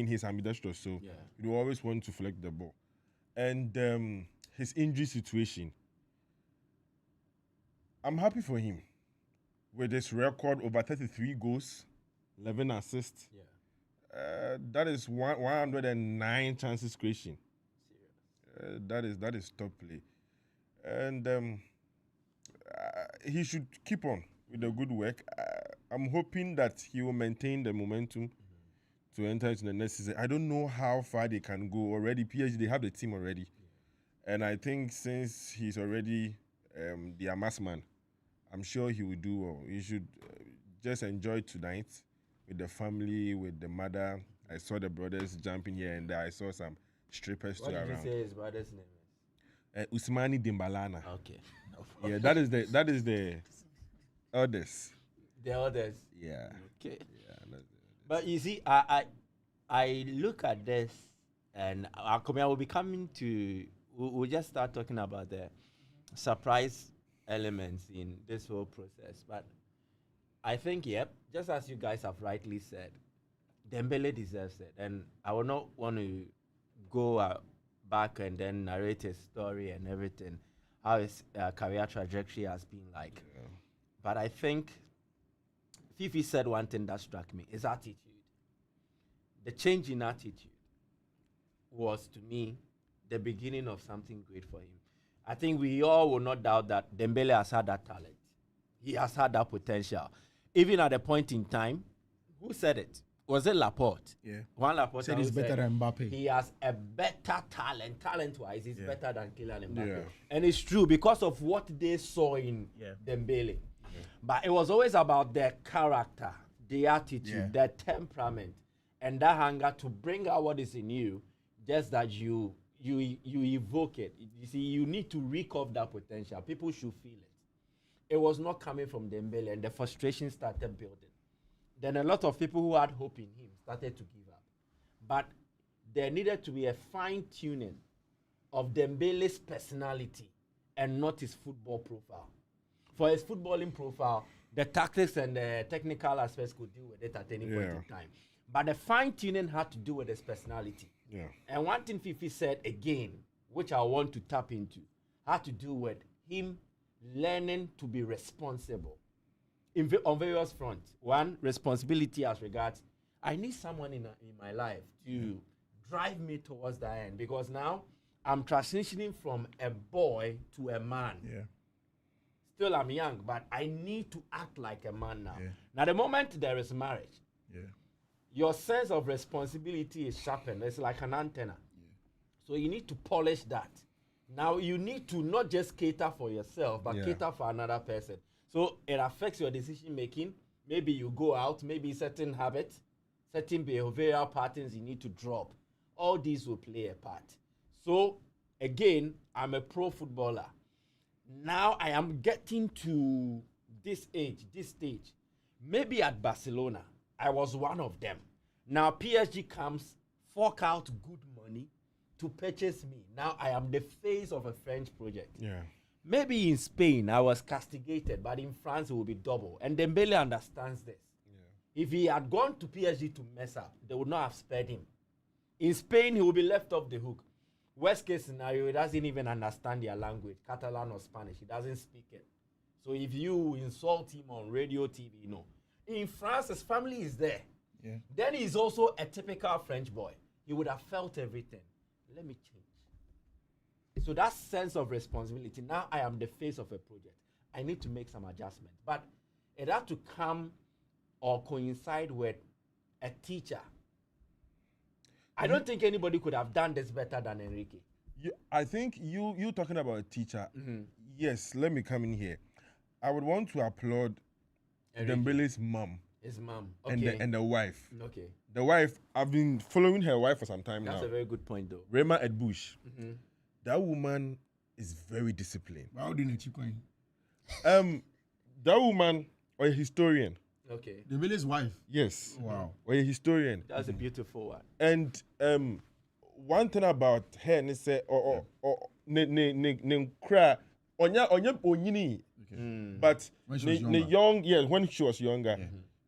he's ambidextrous, so he will always want to flick the ball. And his injury situation, I'm happy for him. With his record over 33 goals, 11 assists. Yeah. That is 109 chances creation. That is top play. And he should keep on with the good work. I'm hoping that he will maintain the momentum to enter into the next season. I don't know how far they can go already. PSG, they have the team already. Yeah. And I think since he's already the Amas man, I'm sure he will do well. You should just enjoy tonight with the family, with the mother. I saw the brothers jumping here and there. I saw some strippers too around. What did you say his brother's name is? Ousmane Dembele. Okay. Yeah, that is the eldest. The others. Yeah. Okay. Yeah. But you see, I look at this, and Akomeah will be coming to. We'll just start talking about the surprise elements in this whole process. But I think, just as you guys have rightly said, Dembele deserves it, and I will not want to go back and then narrate his story and everything, how his career trajectory has been like. Yeah. But I think Fiifi said one thing that struck me, his attitude. The change in attitude was, to me, the beginning of something great for him. I think we all will not doubt that Dembele has had that talent. He has had that potential. Even at a point in time, who said it? Was it Laporte? Yeah. One Laporte said he's better than Mbappe. He has a better talent. Talent-wise, he's better than Kylian Mbappe. Yeah. And it's true because of what they saw in Dembele. Yeah. But it was always about their character, the attitude, their temperament, and that hunger to bring out what is in you, just that you evoke it. You see, you need to reek of that potential. People should feel it. It was not coming from Dembele, and the frustration started building. Then a lot of people who had hope in him started to give up. But there needed to be a fine-tuning of Dembele's personality and not his football profile. For his footballing profile, the tactics and the technical aspects could deal with it at any point in time. But the fine-tuning had to do with his personality. Yeah. And one thing Fiifi said again, which I want to tap into, had to do with him learning to be responsible on various fronts. One, responsibility as regards, I need someone in my life to drive me towards the end, because now I'm transitioning from a boy to a man. Yeah. Still, I'm young, but I need to act like a man now. Yeah. Now, the moment there is marriage, your sense of responsibility is sharpened. It's like an antenna. Yeah. So you need to polish that. Now, you need to not just cater for yourself, but cater for another person. So it affects your decision making. Maybe you go out, maybe certain habits, certain behavioral patterns you need to drop. All these will play a part. So, again, I'm a pro footballer. Now I am getting to this stage. Maybe at Barcelona, I was one of them. Now PSG comes, fork out good money to purchase me. Now I am the face of a French project. Yeah. Maybe in Spain, I was castigated, but in France, it will be double. And Dembele understands this. Yeah. If he had gone to PSG to mess up, they would not have spared him. In Spain, he will be left off the hook. Worst case scenario, he doesn't even understand their language, Catalan or Spanish. He doesn't speak it. So if you insult him on radio, TV, In France, his family is there. Yeah. Then he's also a typical French boy. He would have felt everything. Let me change. So that sense of responsibility, now I am the face of a project. I need to make some adjustments. But it had to come or coincide with a teacher. I don't think anybody could have done this better than Enrique. I think you talking about a teacher. Mm-hmm. Yes, let me come in here. I would want to applaud Dembele's mom. His mom. Okay. And the wife. Okay. The wife, I've been following her wife for some time now. That's a very good point, though. Rema Edbush. Mm-hmm. That woman is very disciplined. How do you know? That woman, or a historian. Okay. Dembele's wife. Yes. Wow. Or a historian. That's a beautiful one. And one thing about her, they say, but when she was younger,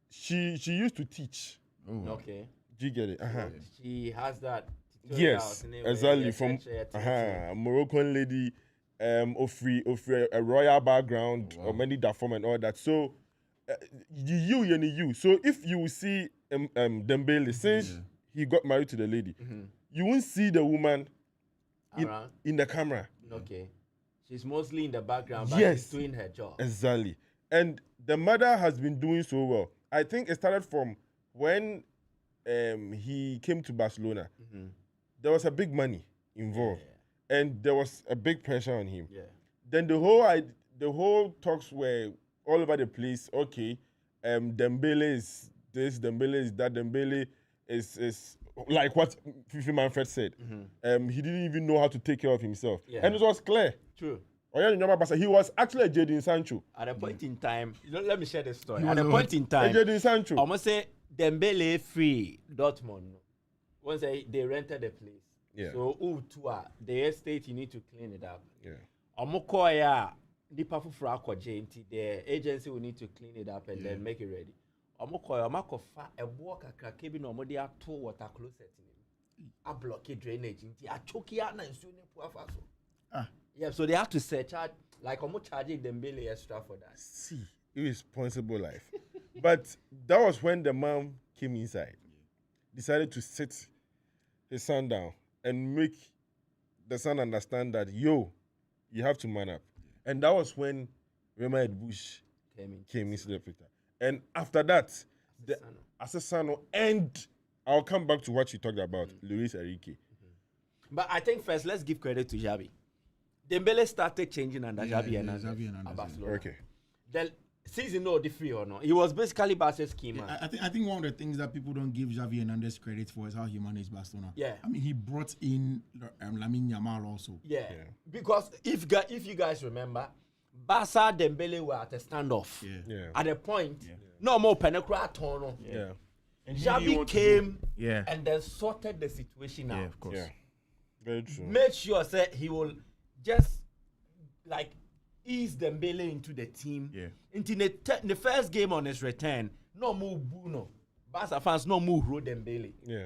she used to teach. Oh. Okay. Do you get it? Uh-huh. She has that. Yes, exactly. From Moroccan lady, of a royal background, or many that form and all that. So, you. So if you see Dembele, since he got married to the lady, you won't see the woman in the camera. Okay. She's mostly in the background, but she's doing her job. Exactly. And the mother has been doing so well. I think it started from when he came to Barcelona. Mm-hmm. There was a big money involved. Yeah. And there was a big pressure on him. Yeah. Then the whole talks were all over the place. Okay, Dembele is this, Dembele is that, Dembele is like what Fiifi Manfred said. Mm-hmm. He didn't even know how to take care of himself. Yeah. And it was clear. True. He was actually a Jadon Sancho. At a point in time, let me share the story. At a point in time, Jadon Sancho. I must say Dembele free Dortmund. Once they rented the place. Yeah. So the estate, you need to clean it up. Yeah. The agency will need to clean it up and then make it ready. A walk a crack no more there 2 water closet in a blockade drainage a choky yeah, so they have to charge like almost charging Dembele extra for that. See, irresponsible life. But that was when the mom came inside, decided to sit his son down and make the son understand that you have to man up. And that was when Rema Edbush came into the picture. And after that, Asare, and I'll come back to what you talked about, Luis Enrique. Mm-hmm. But I think first, let's give credit to Xavi. Dembele started changing under Xavi Hernandez at Barcelona. Okay. Then, season no different or no, he was basically Barca's key man. I think one of the things that people don't give Xavi Hernandez credit for is how he managed Barcelona. Yeah. I mean, he brought in Lamine Yamal also. Yeah. Because if you guys remember, Barca Dembele were at a standoff. Yeah. At a point, no more Penacra Tono. Yeah. And Xabi came Yeah. and then sorted the situation out. Yeah, of course. Yeah. Very true. Made sure that he will just like ease Dembele into the team. Yeah. Into the first game on his return, no move Bruno. Barca fans no move Ro Dembele. Yeah.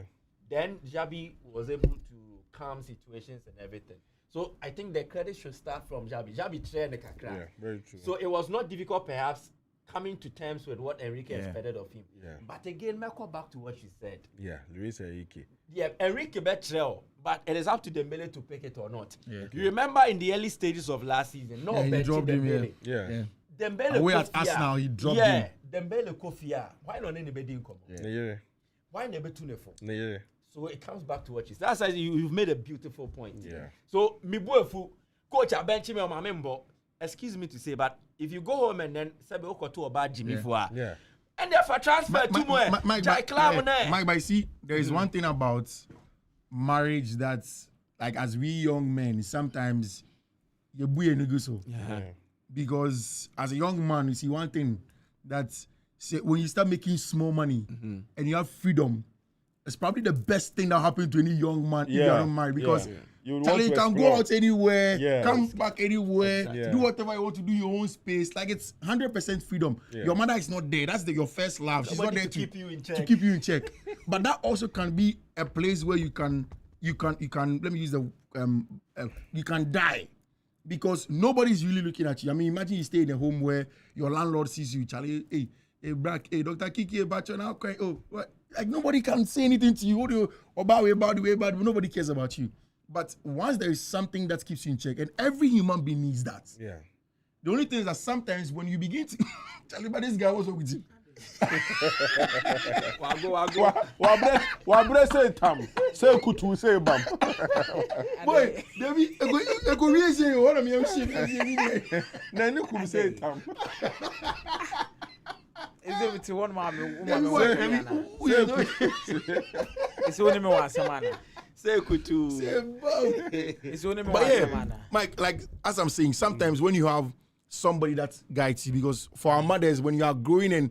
Then Xabi was able to calm situations and everything. So I think the credit should start from Xabi. Xabi trained the kakra. Yeah. Very true. So it was not difficult, perhaps, coming to terms with what Enrique expected of him. Yeah. But again, I'll go back to what you said. Yeah. Luis Enrique. Yeah, Enrique betrayal, but it is up to Dembele to pick it or not. Yeah. You remember in the early stages of last season, no He benching dropped him, Dembele. Yeah. Dembele Away at Kofia. Arsenal, he dropped yeah, him. Dembele Kofia. Why not anybody in common? Yeah. Why never tuneful? Yeah. So it comes back to what you said. That's why you've made a beautiful point. Yeah. So Mibuefu, coach a bench me on my member. Excuse me to say, but if you go home and then say Oko to about Jimmy Fua, Yeah. and therefore transfer to more, Mike, see, there is one thing about marriage that's like as we young men, sometimes you buy a so. Yeah. Because as a young man, you see one thing that say when you start making small money and you have freedom, it's probably the best thing that happened to any young man if you are not married. Because You Charlie can go out anywhere, come back anywhere, Exactly. do whatever you want to do, your own space. Like it's 100% freedom. Yeah. Your mother is not there. That's your first love. She's not Somebody there to keep you in check. to keep you in check. But that also can be a place where you can let me use the you can die. Because nobody's really looking at you. I mean, imagine you stay in a home where your landlord sees you, Charlie, hey, Brack, hey, Dr. Kiki, about you now, crying. Oh, what? Like nobody can say anything to you. What do you about the way, but nobody cares about you. But once there is something that keeps you in check, and every human being needs that. Yeah. The only thing is that sometimes when you begin to Charlie, but this guy was with you. Wabre say tam, say kutu, say bam. Boy, David, I go really say what am I saying? Nani kum say tam. Is it with one man? It's only me one samana. Say kutu. It's only me But one yeah, samana. Mike, like as I'm saying, sometimes when you have somebody that guides you, because for our mothers, when you are growing and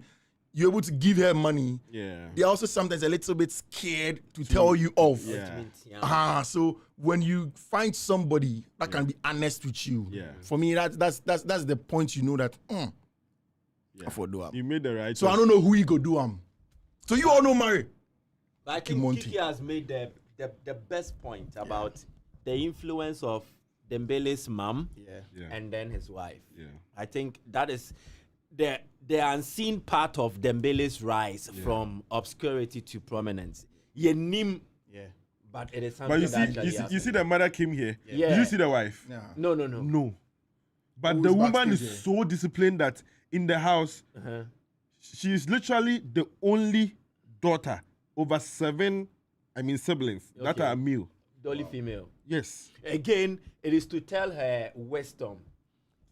you're able to give her money, Yeah. they're also sometimes a little bit scared to tell you off. Yeah. So when you find somebody that can be honest with you, for me that's the point you know that for do You made the right So choice. I don't know who he go do So you all know Mary. But I think Kiki has made the best point about the influence of Dembele's mom and then his wife. Yeah. I think that is the unseen part of Dembele's rise from obscurity to prominence. Yenim, but it is something But you see the mother came here. Yeah. Did you see the wife? No. No. But Who the is woman backstage is so disciplined that in the house, she is literally the only daughter over 7 siblings that are male. The only female. Yes. Again, it is to tell her wisdom.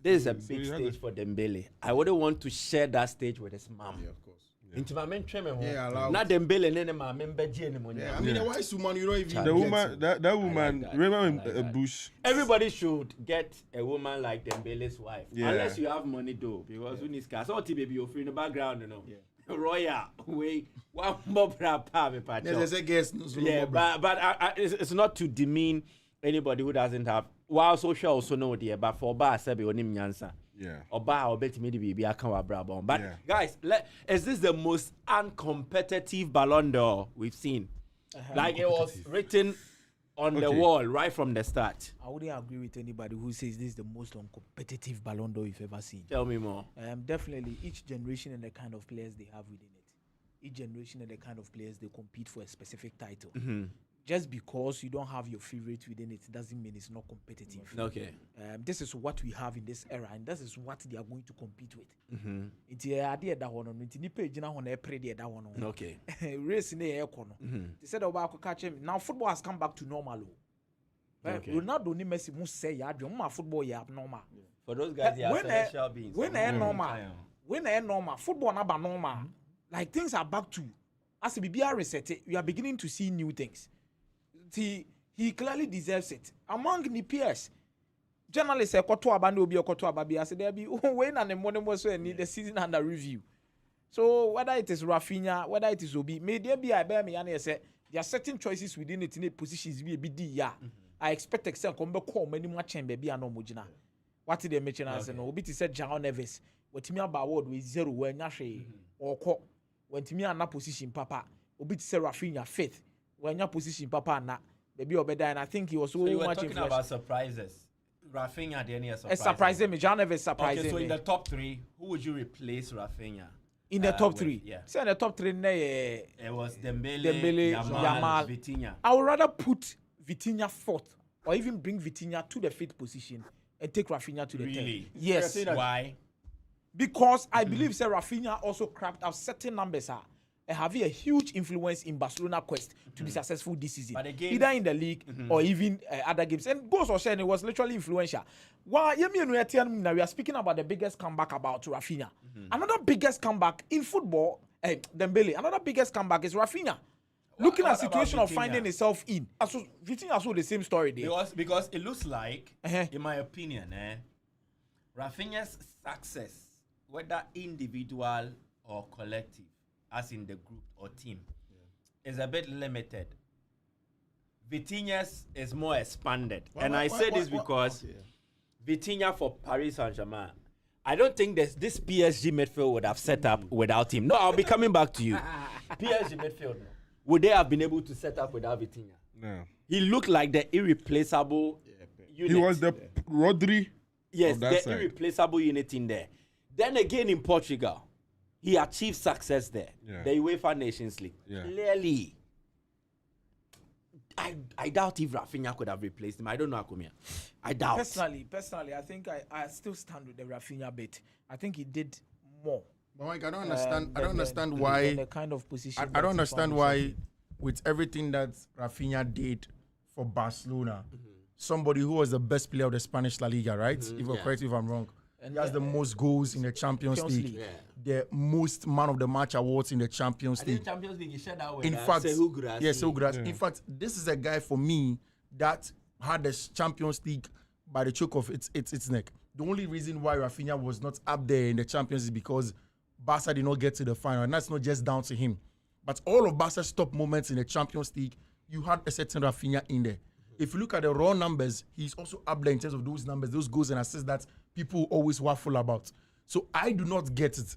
This is a So big you have stage for Dembele. I wouldn't want to share that stage with his mom. Yeah, of course. Into my main tremor. Yeah, allowed. Not Dembele and then my member anymore. I mean, a wise woman, you don't even. The woman, that woman, that. remember I like that. Bush? Everybody should get a woman like Dembele's wife. Yeah. Unless you have money though. Because when it's car, so baby you're free in the background, you know. Yeah. Royal, wait, one more There's a guest. Yeah, but it's not to demean anybody who doesn't have. While social also know there, but for bar sabi onim nyansa. Yeah. Oba or bet me the baby I can't brabon. But Yeah. guys, is this the most uncompetitive Ballon d'Or we've seen? Like it was written on the wall right from the start. I wouldn't agree with anybody who says this is the most uncompetitive Ballon d'Or you've ever seen. Tell me more. Definitely, each generation and the kind of players they have within it. Each generation and the kind of players they compete for a specific title. Just because you don't have your favorite within it doesn't mean it's not competitive. Okay. This is what we have in this era, and this is what they are going to compete with. It's the idea that one on it. Page now on that one. Okay. Race in the air corner. They said about catch him. Now football has come back to normal. Okay. Ronaldo ni Messi must say ya my football ya abnormal. For those guys, they are celestial beings. When they're normal, football not normal. Like things are back to as a BBR reset, we are beginning to see new things. He clearly deserves it. Among the peers, journalists say Koto Abando be Koto Ababi. I said there be when and the money was need the season under review. So whether it is Rafinha, whether it is Obi, maybe I bear me and say there are certain choices within it in positions be a bit I expect Excel come back home many much chamber be an omojina. What did they mention as no Obi said John Neves, what me about word with 0 when Yashi or call when to me na position papa, Obi say Rafinha fifth when your position papa na maybe or better, and I think he was so you were much talking about surprises. Rafinha, the any surprise. It's surprising me. John Neves surprising me. Okay, so in me. the top 3, who would you replace Rafinha? In the top 3? Yeah. Say in the top 3, it was Dembele, Yamal, Vitinha. I would rather put Vitinha 4th or even bring Vitinha to the 5th position and take Rafinha to the 10th. Yes. Why? Because I believe say Rafinha also cracked out certain numbers and having a huge influence in Barcelona quest to be successful this season, either in the league or even other games. And goals or saying it was literally influential. While we are speaking about the biggest comeback about Rafinha. Another biggest comeback in football, Dembele. Another biggest comeback is Rafinha. Looking at situation of finding himself in. Vitinha also the same story there. Because it looks like, in my opinion, Rafinha's success, whether individual or collective, as in the group or team, is a bit limited. Vitinha's is more expanded. I say this because Vitinha for Paris Saint-Germain, I don't think this PSG midfield would have set up without him. No, I'll be coming back to you. PSG midfield, would they have been able to set up without Vitinha? No. He looked like the irreplaceable unit. He was the Rodri. Yes, the irreplaceable unit in there. Then again in Portugal, he achieved success there. The UEFA Nations League. Clearly, I doubt if Rafinha could have replaced him. I don't know, Akomeah. I doubt. Personally, I think I still stand with the Rafinha bit. I think he did more. But Mike, I don't understand why. The kind of position. I don't understand why, with everything that Rafinha did for Barcelona, somebody who was the best player of the Spanish La Liga, right? If you're correct, if I'm wrong. He has the most goals in the Champions League. The most man of the match awards in the Champions League. Champions League, he shared that with in fact, In fact, this is a guy for me that had the Champions League by the choke of its neck. The only reason why Rafinha was not up there in the Champions League is because Barca did not get to the final, and that's not just down to him. But all of Barca's top moments in the Champions League, you had a certain Rafinha in there. If you look at the raw numbers, he's also up there in terms of those numbers, those goals and assists that people always waffle about. So I do not get it.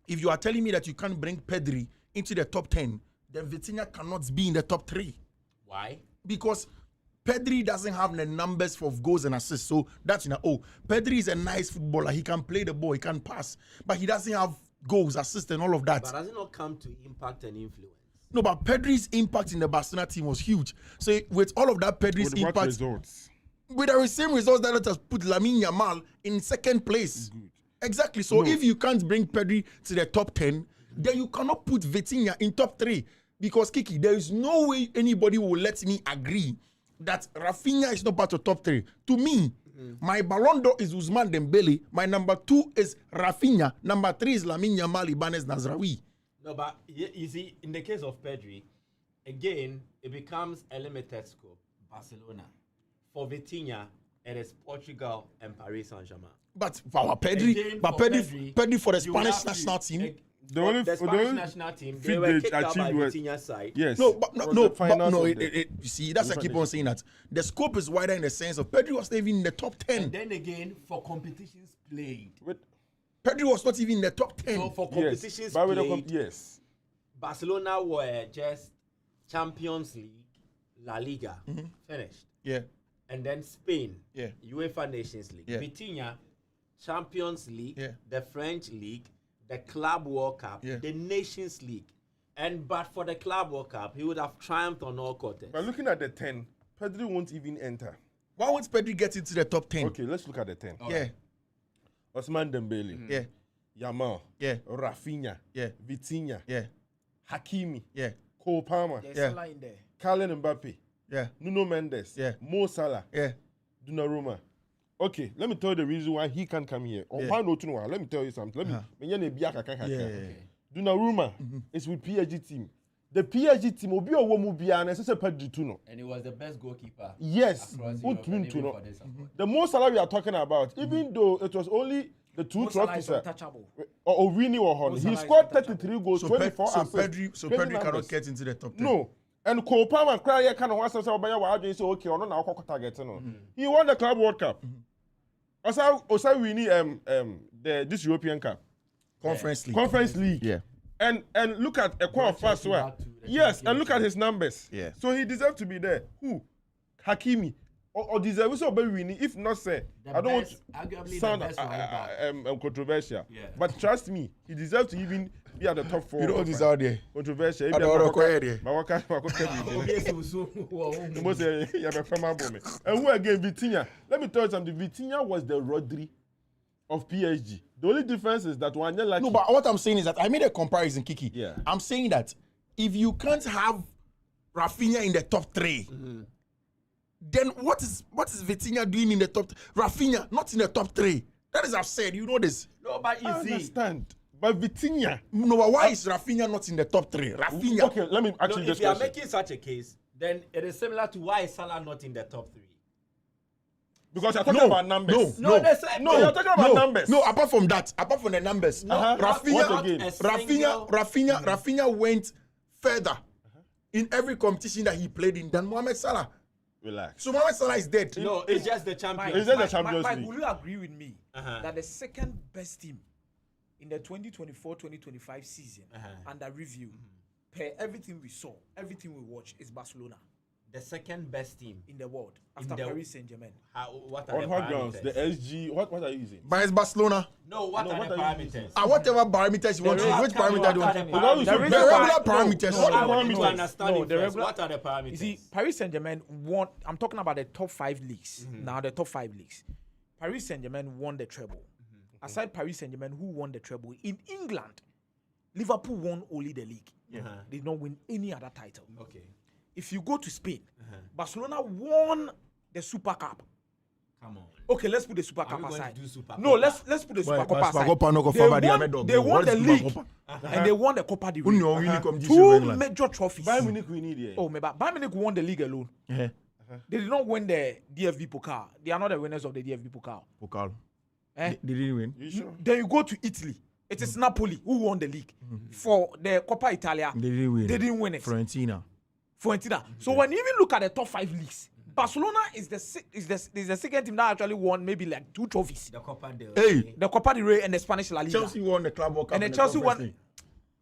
If you are telling me that you can't bring Pedri into the top 10, then Vitinha cannot be in the top 3. Why? Because Pedri doesn't have the numbers for goals and assists. So that's Pedri is a nice footballer. He can play the ball, he can pass, but he doesn't have goals, assists, and all of that. But does it not come to impact and influence? No, but Pedri's impact in the Barcelona team was huge. So with all of that, Pedri's with impact, results? With the same results that has put Lamine Yamal in second place. Good. Exactly. So if you can't bring Pedri to the top 10, then you cannot put Vitinha in top 3. Because Kiki, there is no way anybody will let me agree that Rafinha is not part of top 3. To me, my Ballon d'Or is Ousmane Dembele. My number 2 is Rafinha. Number 3 is Lamine Yamal Ibanez Nazraoui. No, but you see, in the case of Pedri, again, it becomes a limited scope. Barcelona. For Vitinha, it is Portugal and Paris Saint-Germain. But for our Pedri for the Spanish national team. The Spanish national team, they were kicked out by Vitinha's side. Yes. You see, that's I keep on saying that. The scope is wider in the sense of Pedri was not even in the top 10. And then again, for competitions played. Pedri was not even in the top 10. So for competitions played, Barcelona were just Champions League, La Liga, finished. Yeah. And then Spain, UEFA Nations League. Vitinha, Champions League, the French League, the Club World Cup, the Nations League. But for the Club World Cup, he would have triumphed on all quarters. But looking at the 10, Pedri won't even enter. Why won't Pedri get into the top 10? Okay, let's look at the 10. Yeah. Ousmane Dembele. Yeah. Yamal. Yeah. Rafinha. Yeah. Vitinha. Yeah. Hakimi. Yeah. Cole Palmer. There's a line there. Kylian Mbappe. Yeah. Nuno Mendes. Yeah. Mo Salah. Yeah. Donnarumma. Okay, let me tell you the reason why he can't come here. Let me tell you something. Donnarumma is with PSG team. The PSG team will be a woman and he was the best goalkeeper. Yes. The most salary we are talking about, even though it was only The two Mo Salah trophies, is sir. untouchable. Or winning or Horn. He Salah is scored untouchable. 33 goals, So 24 assists. Pedri Crazy cannot numbers. get into the top 3. No. And Cole Palmer cry here kind of wants to say Obaya Wadu say okay, or no now target no. He won the Club World Cup. Also winning this European Cup. Conference League. Yeah. And look at Ekwa first well. Yes, and look at his numbers. Yeah. So he deserves to be there. Who? Hakimi. Or deserves to be winning. If not, say I don't want to sound controversial. Yeah. But trust me, he deserves to even be at the top 4. You know what is out there? Controversial. I don't know there. And who again? Vitinha. Let me tell you something. Vitinha was the Rodri of PSG. The only difference is that one like No, but what I'm saying is that I made a comparison, Kiki. Yeah. I'm saying that if you can't have Rafinha in the top 3, then what is Vitinha doing in the top? Rafinha not in the top 3. That is absurd. You know this. No, but I understand. But Vitinha. No, but why is Rafinha not in the top 3? Rafinha. Okay, let me actually if just you are question. making such a case, then it is similar to why is Salah not in the top 3. Because you're talking about numbers. No, that's it. No, you're talking about numbers. No, apart from the numbers, Rafinha went further in every competition that he played in than Mohamed Salah. Relax. So Mohamed Salah is dead. No, it's just the champion. Is that the Champions Mike, League? will you agree with me that the second best team in the 2024-2025 season under review, per everything we saw, everything we watched, is Barcelona The second best team in the world after Paris Saint-Germain. What are On the what grounds? parameters? The SG. What are you using? But it's Barcelona. No, what are the parameters? Whatever parameters you want to use. Which parameter do you want to use? There is The a regular par- parameters. no, What I no, want you to parameters. understand No, it the first. regular- What are the parameters? You see, Paris Saint-Germain won. I'm talking about the top 5 leagues. Now, the top 5 leagues. Paris Saint-Germain won the treble. Aside Paris Saint-Germain, who won the treble? In England, Liverpool won only the league. They did not win any other title. Okay. If you go to Spain, Barcelona won the Super Cup. Come on. Okay, let's put the Super Are Cup we going aside. to do Super No, Cup? let's put the Super Cup aside. They won the league and they won the Copa del Rey. 2 major trophies. Bayern Munich we need here. Oh, maybe Bayern Munich won the league alone. They did not win the DFB Pokal. They are not the winners of the DFB Pokal. They didn't win. You sure? Then you go to Italy. It is Napoli who won the league. For the Coppa Italia, They didn't win. they didn't win it. Fiorentina. So when you even look at the top 5 leagues, Barcelona is the second team that actually won maybe like 2 trophies. The Copa del Hey, The Copa del Rey and the Spanish La Liga. Chelsea won the Club World Cup. And then Chelsea Conference won- League.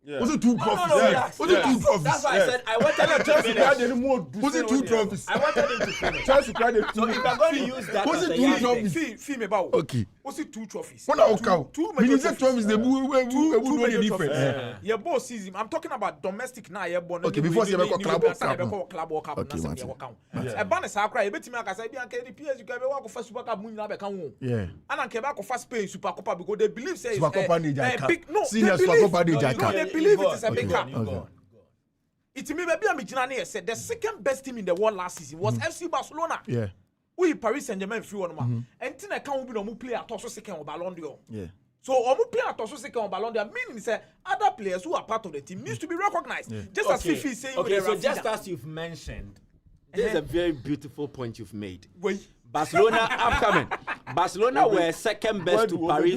Yeah. Was it 2 trophies? relax. Was it 2 trophies? That's why I said I wanted him to Chelsea cried finish. any more. Was it 2 trophies? I wanted him to finish. Chelsea cried any So if you're going to use that Was as it a 2 yardstick, trophies? Fee about. Okay. Was it 2 trophies? What are count? 2 We major need trophies. They will Two know the major difference. trophies. Yeah, both season. I'm talking about domestic now. Yeah, born. Okay, before you go Club World Cup, no. Club World Cup. Okay, na one say second. yeah. A ban is akra. You bet me aka say bi anke the PSG go be work for Super Cup mun na be kan wo. Yeah. And anke ba go for Spain Super Cup because they believe say Super Cup and Jaka. big. No, Senior they Super believe. Cup and No, Jaka. they believe it is a big cup. Okay. It may be a Mijana here said the second best team in the world last season was FC Barcelona. Yeah. We Paris Saint-Germain free one man. And Tina can't be no play at also second on Ballon d'Or. Yeah. So omu play at also second on Ballon d'Or meaning say other players who are part of the team needs to be recognized. Just as Fiifi is saying okay, with so Rafinha. just as you've mentioned, this is a very beautiful point you've made. Wait. Barcelona, I'm coming. Barcelona were second best to Paris.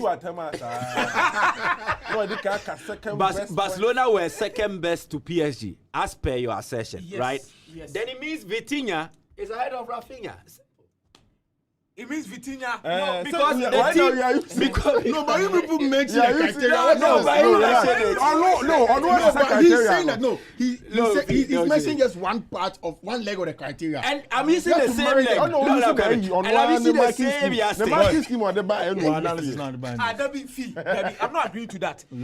Barcelona were second best to PSG, as per your assertion, Yes, right? yes. Then it means Vitinha is ahead of Rafinha. It means Vitinha. No, so because why the now team, you are using- because No, but you people mention Yeah, the you criteria. see- no, but you relax. mentioned it. But he's saying that no. He's no, mentioning just one part of one leg of the criteria. And I'm using You the have to same marry leg. them. No, No, no, okay. okay. On And I'm one, using the the marking same scheme. yardstick. The marking scheme on the back. Debbie Fee. Debbie, I'm not agreeing to that. I'm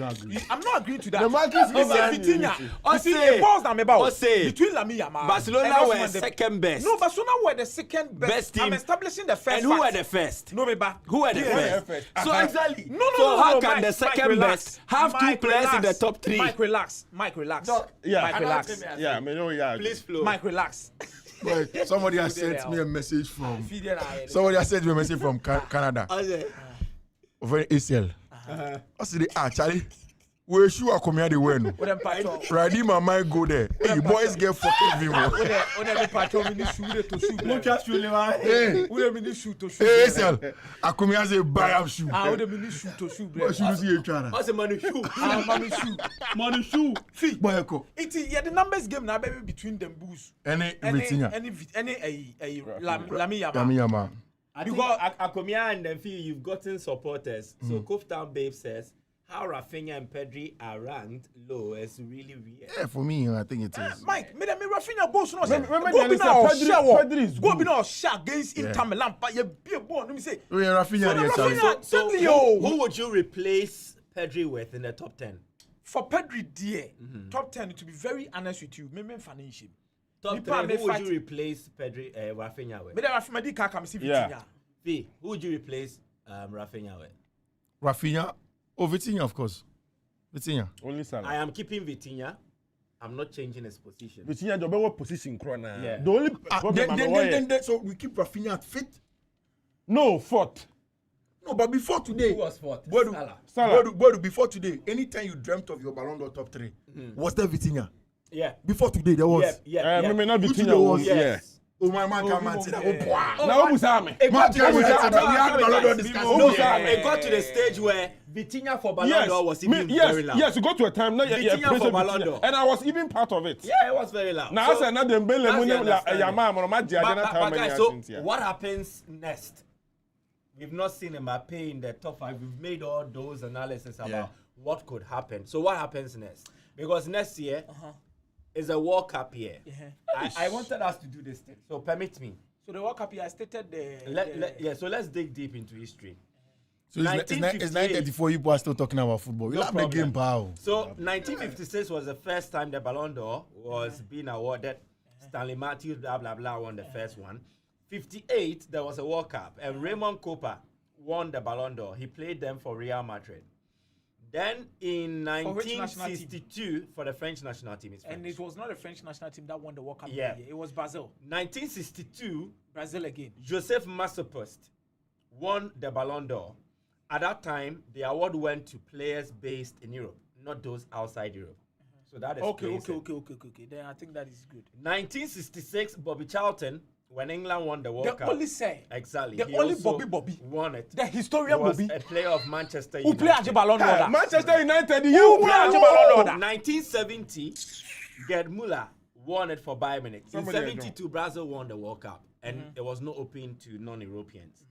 not agreeing to that. The marking scheme. Vitinha. You see, Ose. it boils down about Ose. between Lamine Yamal. Barcelona and were Osman Dembele. second best. No, Barcelona were the second best. Best team. I'm establishing the first. And who were fact. the first? No, me back. Who were the Yeah. first? So exactly. No, So how no, can Mike, the Mike, second relax. best have Mike, 2 players in the relax. top 3? Mike, relax. Mike, relax. Yeah. Mike, relax. Yeah, man, no, yeah. Please flow. Mike, relax. But somebody has sent me a message from Canada. Okay. Over ACL. I said, Charlie, We shoot Akomeah the win. With them patrol. Ready, my mind go there. Hey, boys get fucking view. With them patrol, we need shoot to shoot. Look at you, Levi. Hey, With them shoot to shoot. hey, sir. Akomeah say buy am shoe. With them shoot to shoot. But shoe see each other. What's the money shoe? Money shoot. Money shoe. Fee. Boy, go. It is the numbers game now, baby, between them bulls. Any Vitinha. Any Lamine Yamal. Lamine Yamal. I think Akomeah and then Fiifi, you've gotten supporters. So Cove Town Babe says how Rafinha and Pedri are ranked low is really weird. Yeah, for me, I think it is. Mike, me Rafinha boss no say. Remember Go be now Pedri is Go good. be now shot against Inter Milan, but you be a ball. Let me say. Oh, yeah, Rafinha. Rafinha, So who would you replace Pedri with in the top 10? for Pedri, dear, top 10. To be very honest with you, me financial. Top 3, who would you replace Pedri, Rafinha with? Me Rafinha di can't come see Yeah. Vitinha. Fee, who would you replace Rafinha with? Rafinha. Oh, Vitinha, of course. Vitinha. Only Salah. I am keeping Vitinha. I'm not changing his position. Vitinha job what position corner. Yeah. The only problem Then, so we keep Rafinha at fit. no fourth. No, but before today, Who was fourth? Boadu, Salah. Boadu, before today, anytime you dreamt of your Ballon d'Or top 3, was there Vitinha? Yeah. Before today, there was. Yeah. Maybe not Who Vitinha today was. was? Yeah. Oh, my man can't man say that. Oh, boy. Now who say me? It got to the we had stage- Ballon d'Or discussion. No, Yeah. it got to the stage where Vitinha for Ballon d'Or was even very loud. Yes, you go to a time now. Vitinha for Ballon d'Or. And I was even part of it. Yeah, it was very loud. Now I So- said now Dembele, that's the Yamal, understanding. Yamal, guys, so what happens next? We've not seen Mbappe in the top 5. We've made all those analysis about what could happen. So what happens next? Because next year is a World Cup year. I wanted us to do this thing. So permit me. So the World Cup here, I stated the. So let's dig deep into history. So it's 9:34. You are still talking about football. We No like the problem. game, pal. So 1956 was the first time the Ballon d'Or was being awarded. Stanley Matthews, blah blah blah, won the first one. 58, there was a World Cup, and Raymond Kopa won the Ballon d'Or. He played them for Real Madrid. Then in which national team? 1962, for the French national team, And it was not the French national team that won the World Cup. Yeah. That year. It was Brazil. 1962, Brazil again. Joseph Massapost won the Ballon d'Or. At that time, the award went to players based in Europe, not those outside Europe. So that is Okay. Then I think that is good. 1966, Bobby Charlton, when England won the World The Cup. only say. Exactly. The he only also Bobby. won it. The He historian was Bobby. a player of Manchester Who United. play at the Ballon d'Or? Manchester United, Who you play play at the Ballon d'Or? 1970, Gerd Müller won it for Bayern Munich. Somebody In 72, Brazil won the World Cup, and it was not open to non-Europeans.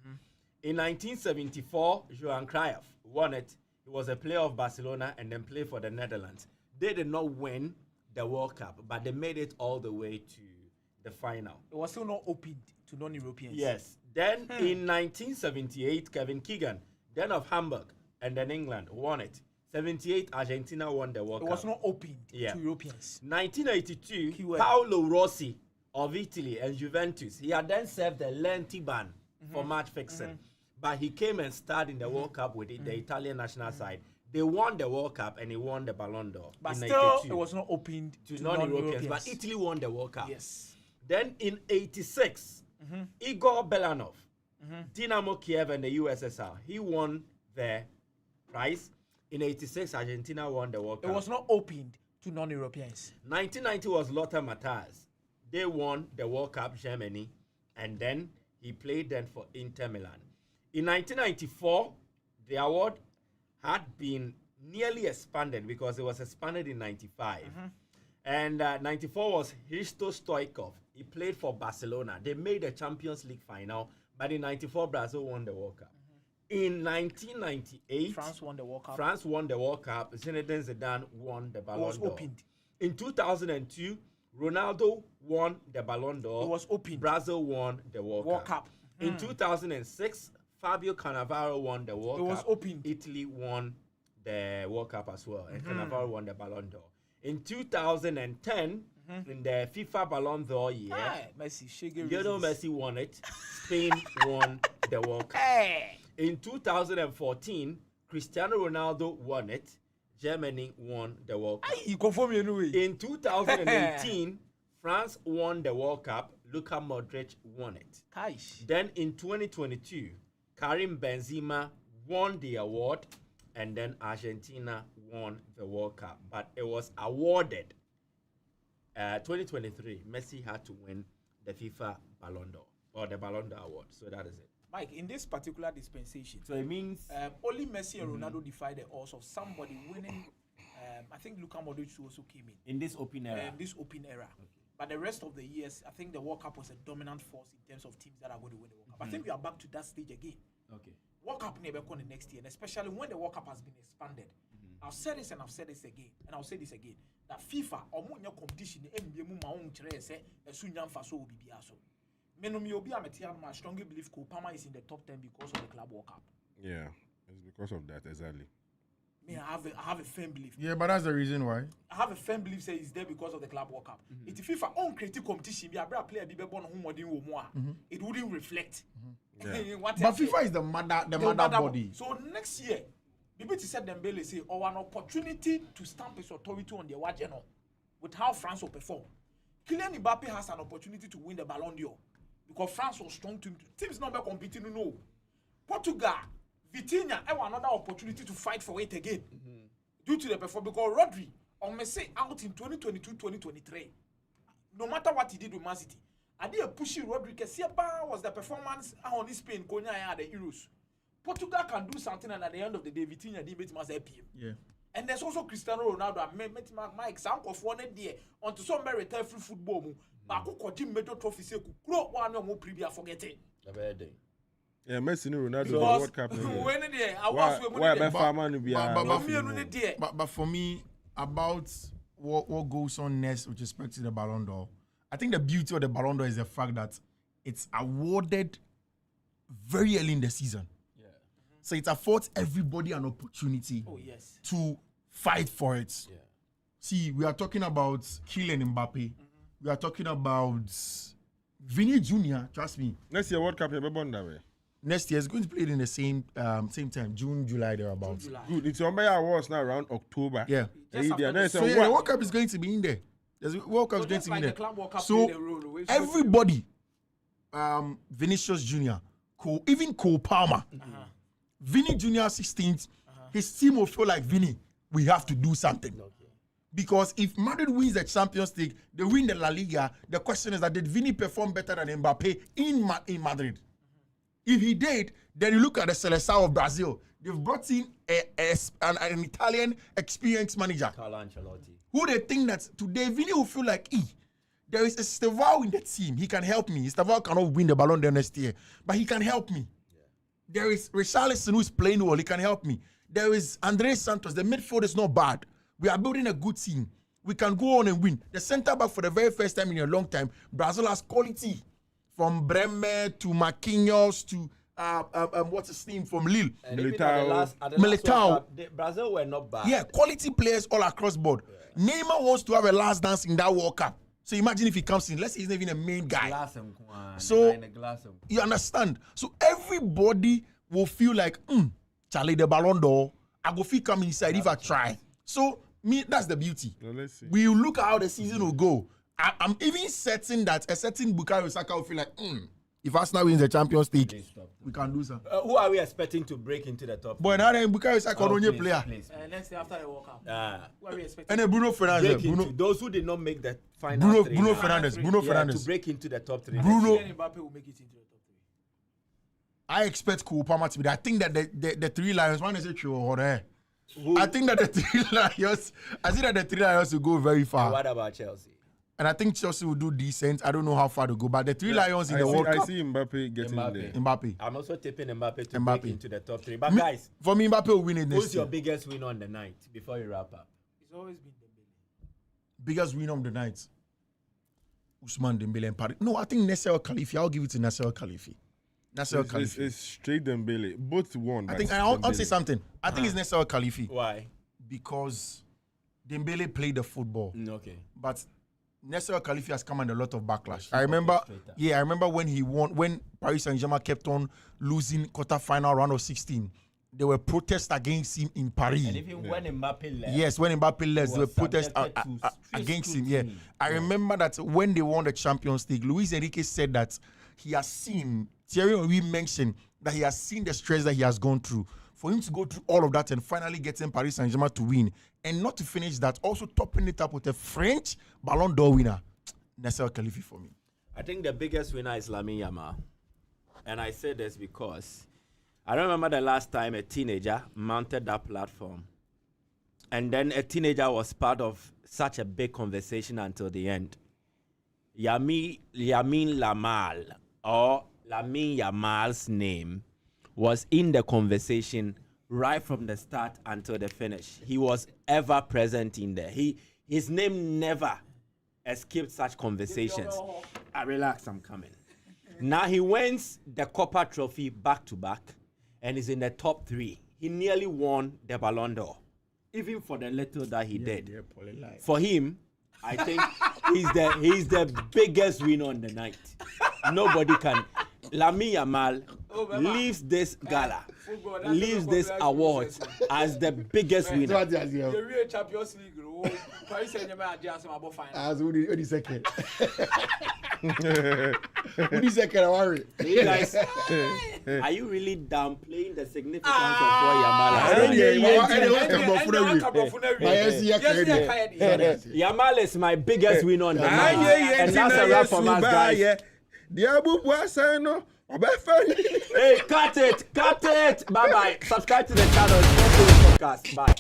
In 1974, Johan Cruyff won it. He was a player of Barcelona and then played for the Netherlands. They did not win the World Cup, but they made it all the way to the final. It was still not opened to non-Europeans. Yes. Then in 1978, Kevin Keegan, then of Hamburg, and then England won it. 78, Argentina won the World It Cup. was not opened Yeah. to Europeans. 1982, Keyword. Paolo Rossi of Italy and Juventus. He had then served the lengthy ban for match fixing, but he came and starred in the World Cup with the Italian national side. They won the World Cup and he won the Ballon d'Or. But in still, 82 it was not opened to to non-Europeans. non-Europeans. But Italy won the World Cup. Yes. Then in 86, Igor Belanov, Dynamo Kiev and the USSR, he won the prize. In 86, Argentina won the World It Cup. was not opened to non-Europeans. 1990 was Lothar Matthäus. They won the World Cup, Germany, and then he played then for Inter Milan. In 1994, the award had been nearly expanded because it was expanded in 95. And 94 was Hristo Stoichkov. He played for Barcelona. They made the Champions League final, but in 94, Brazil won the World Cup. In 1998, France won the World Cup. France won the World Cup. Zinedine Zidane won the Ballon d'Or. was opened. In 2002, Ronaldo won the Ballon d'Or. It was opened. Brazil won the World Cup. In 2006, Fabio Cannavaro won the World Cup. It was opened. Italy won the World Cup as well, and Cannavaro won the Ballon d'Or. In 2010, in the FIFA Ballon d'Or year, Messi, Shege Lionel Messi won it. Spain won the World Cup. In 2014, Cristiano Ronaldo won it. Germany won the World Cup. You confirm me anyway. In 2018, France won the World Cup. Luka Modric won it. Then in 2022, Karim Benzema won the award, and then Argentina won the World Cup, but it was awarded. 2023, Messi had to win the FIFA Ballon d'Or or the Ballon d'Or award. So that is it. Mike, in this particular dispensation, So it means only Messi and Ronaldo defy the odds of somebody winning. I think Luka Modric also came in this open era. this open era. But the rest of the years, I think the World Cup was a dominant force in terms of teams that are going to win the World Cup. I think we are back to that stage again. Okay. World Cup never come the next year, and especially when the World Cup has been expanded. I've said this and I've said this again, and I'll say this again. That FIFA or more competition, NBA mu maung chere se esunyam faso obi biaso. Menomi obi ametiam, I strongly believe Kopama is in the top 10 because of the Club World Cup. Yeah, it's because of that exactly. Me, I have a firm belief. Yeah, but that's the reason why. I have a firm belief say he's there because of the Club World Cup. If FIFA on creative competition, be a player be born home it wouldn't reflect. But FIFA is the mother body. So next year, Bibi to said Dembele say, an opportunity to stamp his authority on the Wajeno with how France will perform. Kylian Mbappe has an opportunity to win the Ballon d'Or because France was strong team. Teams not competing, no. Portugal, Vitinha, have another opportunity to fight for it again due to the performance. Because Rodri, on Messi out in 2022-2023, no matter what he did with Man City, I did a pushy Rodri. Kesiaba was the performance on this Spain, Konya at the Euros. Portugal can do something, and at the end of the day, Vitinha did make him. Yeah. And there's also Cristiano Ronaldo. I met my example of one day onto some retired free football. But I could Jim major trophy say, "Grow one more preview forget it." Yeah, Messi and Ronaldo Because World Cup. when they I was But for me, about what goes on next with respect to the Ballon d'Or, I think the beauty of the Ballon d'Or is the fact that it's awarded very early in the season. Yeah. So it affords everybody an opportunity to fight for it. Yeah. See, we are talking about Kylian Mbappe. We are talking about Vinny Jr., trust me. Next year World Cup, you'll be born that way. Next year is going to play it in the same time, June, July, thereabouts. Good. It's on my awards now around October. Yeah. The World Cup is going to be in there. The World Cup is going to be in there. So everybody, Vinicius Jr., even Cole Palmer, Vinny Jr. 16th, his team will feel like Vinny. We have to do something. Because if Madrid wins the Champions League, they win the La Liga. The question is that did Vinny perform better than Mbappe in Madrid? If he did, then you look at the Seleção of Brazil. They've brought in an Italian experienced manager. Carlo Ancelotti. Who they think that today Vinny will feel like, there is a Estevao in the team. He can help me. Estevao cannot win the Ballon d'Or next year, but he can help me. Yeah. There is Richarlison who is playing well. He can help me. There is Andres Santos. The midfield is not bad. We are building a good team. We can go on and win. The centre back for the very first time in a long time, Brazil has quality. From Bremer to Marquinhos to what's his name from Lille. Militao. Brazil were not bad. Yeah, quality players all across board. Yeah. Neymar wants to have a last dance in that World Cup. So imagine if he comes in. Let's say he's not even a main guy. So you understand. So everybody will feel like, Charlie the Ballon d'Or. I go feel come inside if I try. So that's the beauty. Well, let's see. We will look at how the season will go. I'm even certain that a certain Bukayo Saka will feel like, if Arsenal wins the Champions League, we can do something. Who are we expecting to break into the top? Boy, now then Bukayo Saka only player. Next day after the World Cup. Who are we expecting? And then Bruno Fernandes. Those who did not make the final three. Bruno Fernandes. To break into the top three. Bruno Mbappe will make it into the top 3. I expect Cole Palmer to be there. I think that the three Lions, one is a true or there. I think that the three Lions will go very far. And what about Chelsea? And I think Chelsea will do decent. I don't know how far to go, but the three Lions in the World Cup. I see Mbappe getting there. Mbappe. I'm also tipping Mbappe to break into the top 3. But guys, for me, Mbappe will win it next year. Who's your biggest win on the night before you wrap up? It's always been Dembele. Biggest win on the night. Ousmane Dembele and Paris. No, I think Nasser Khalifi. I'll give it to Nasser Khalifi. It's straight Dembele. Both won. I think I'll say something. I think it's Nasser Khalifi. Why? Because Dembele played the football. Okay. But Nasser Khalifi has come under a lot of backlash. I remember when he won, when Paris Saint-Germain kept on losing quarter-final round of 16. There were protests against him in Paris. And even when Mbappe left. Yes, when Mbappe left, there were protests against him. Yeah. I remember that when they won the Champions League, Luis Enrique said that he has seen, Thierry Henry mentioned that he has seen the stress that he has gone through. for him to go through all of that and finally getting Paris Saint-Germain to win, and not to finish that, also topping it up with a French Ballon d'Or winner, Nasser Khalifi for me. I think the biggest winner is Lamine Yamal. And I say this because I don't remember the last time a teenager mounted that platform. And then a teenager was part of such a big conversation until the end. Lamine Yamal, or Lamine Yamal's name, was in the conversation right from the start until the finish. He was ever present in there. His name never escaped such conversations. Relax, I'm coming. Now he wins the Copa Trophy back to back and is in the top 3. He nearly won the Ballon d'Or, even for the little that he did. For him, I think he's the biggest winner on the night. Nobody can. Lamine Yamal leaves this gala, leaves this award as the biggest winner. The Champions League, Paris Saint-Germain As who second? Who second? Worry. You guys, are you really downplaying the significance of what Yamal has? Yamal is my biggest winner on the night, and that's a wrap from us, guys. Hey, cut it! Bye bye. Subscribe to the channel. Podcast. Bye.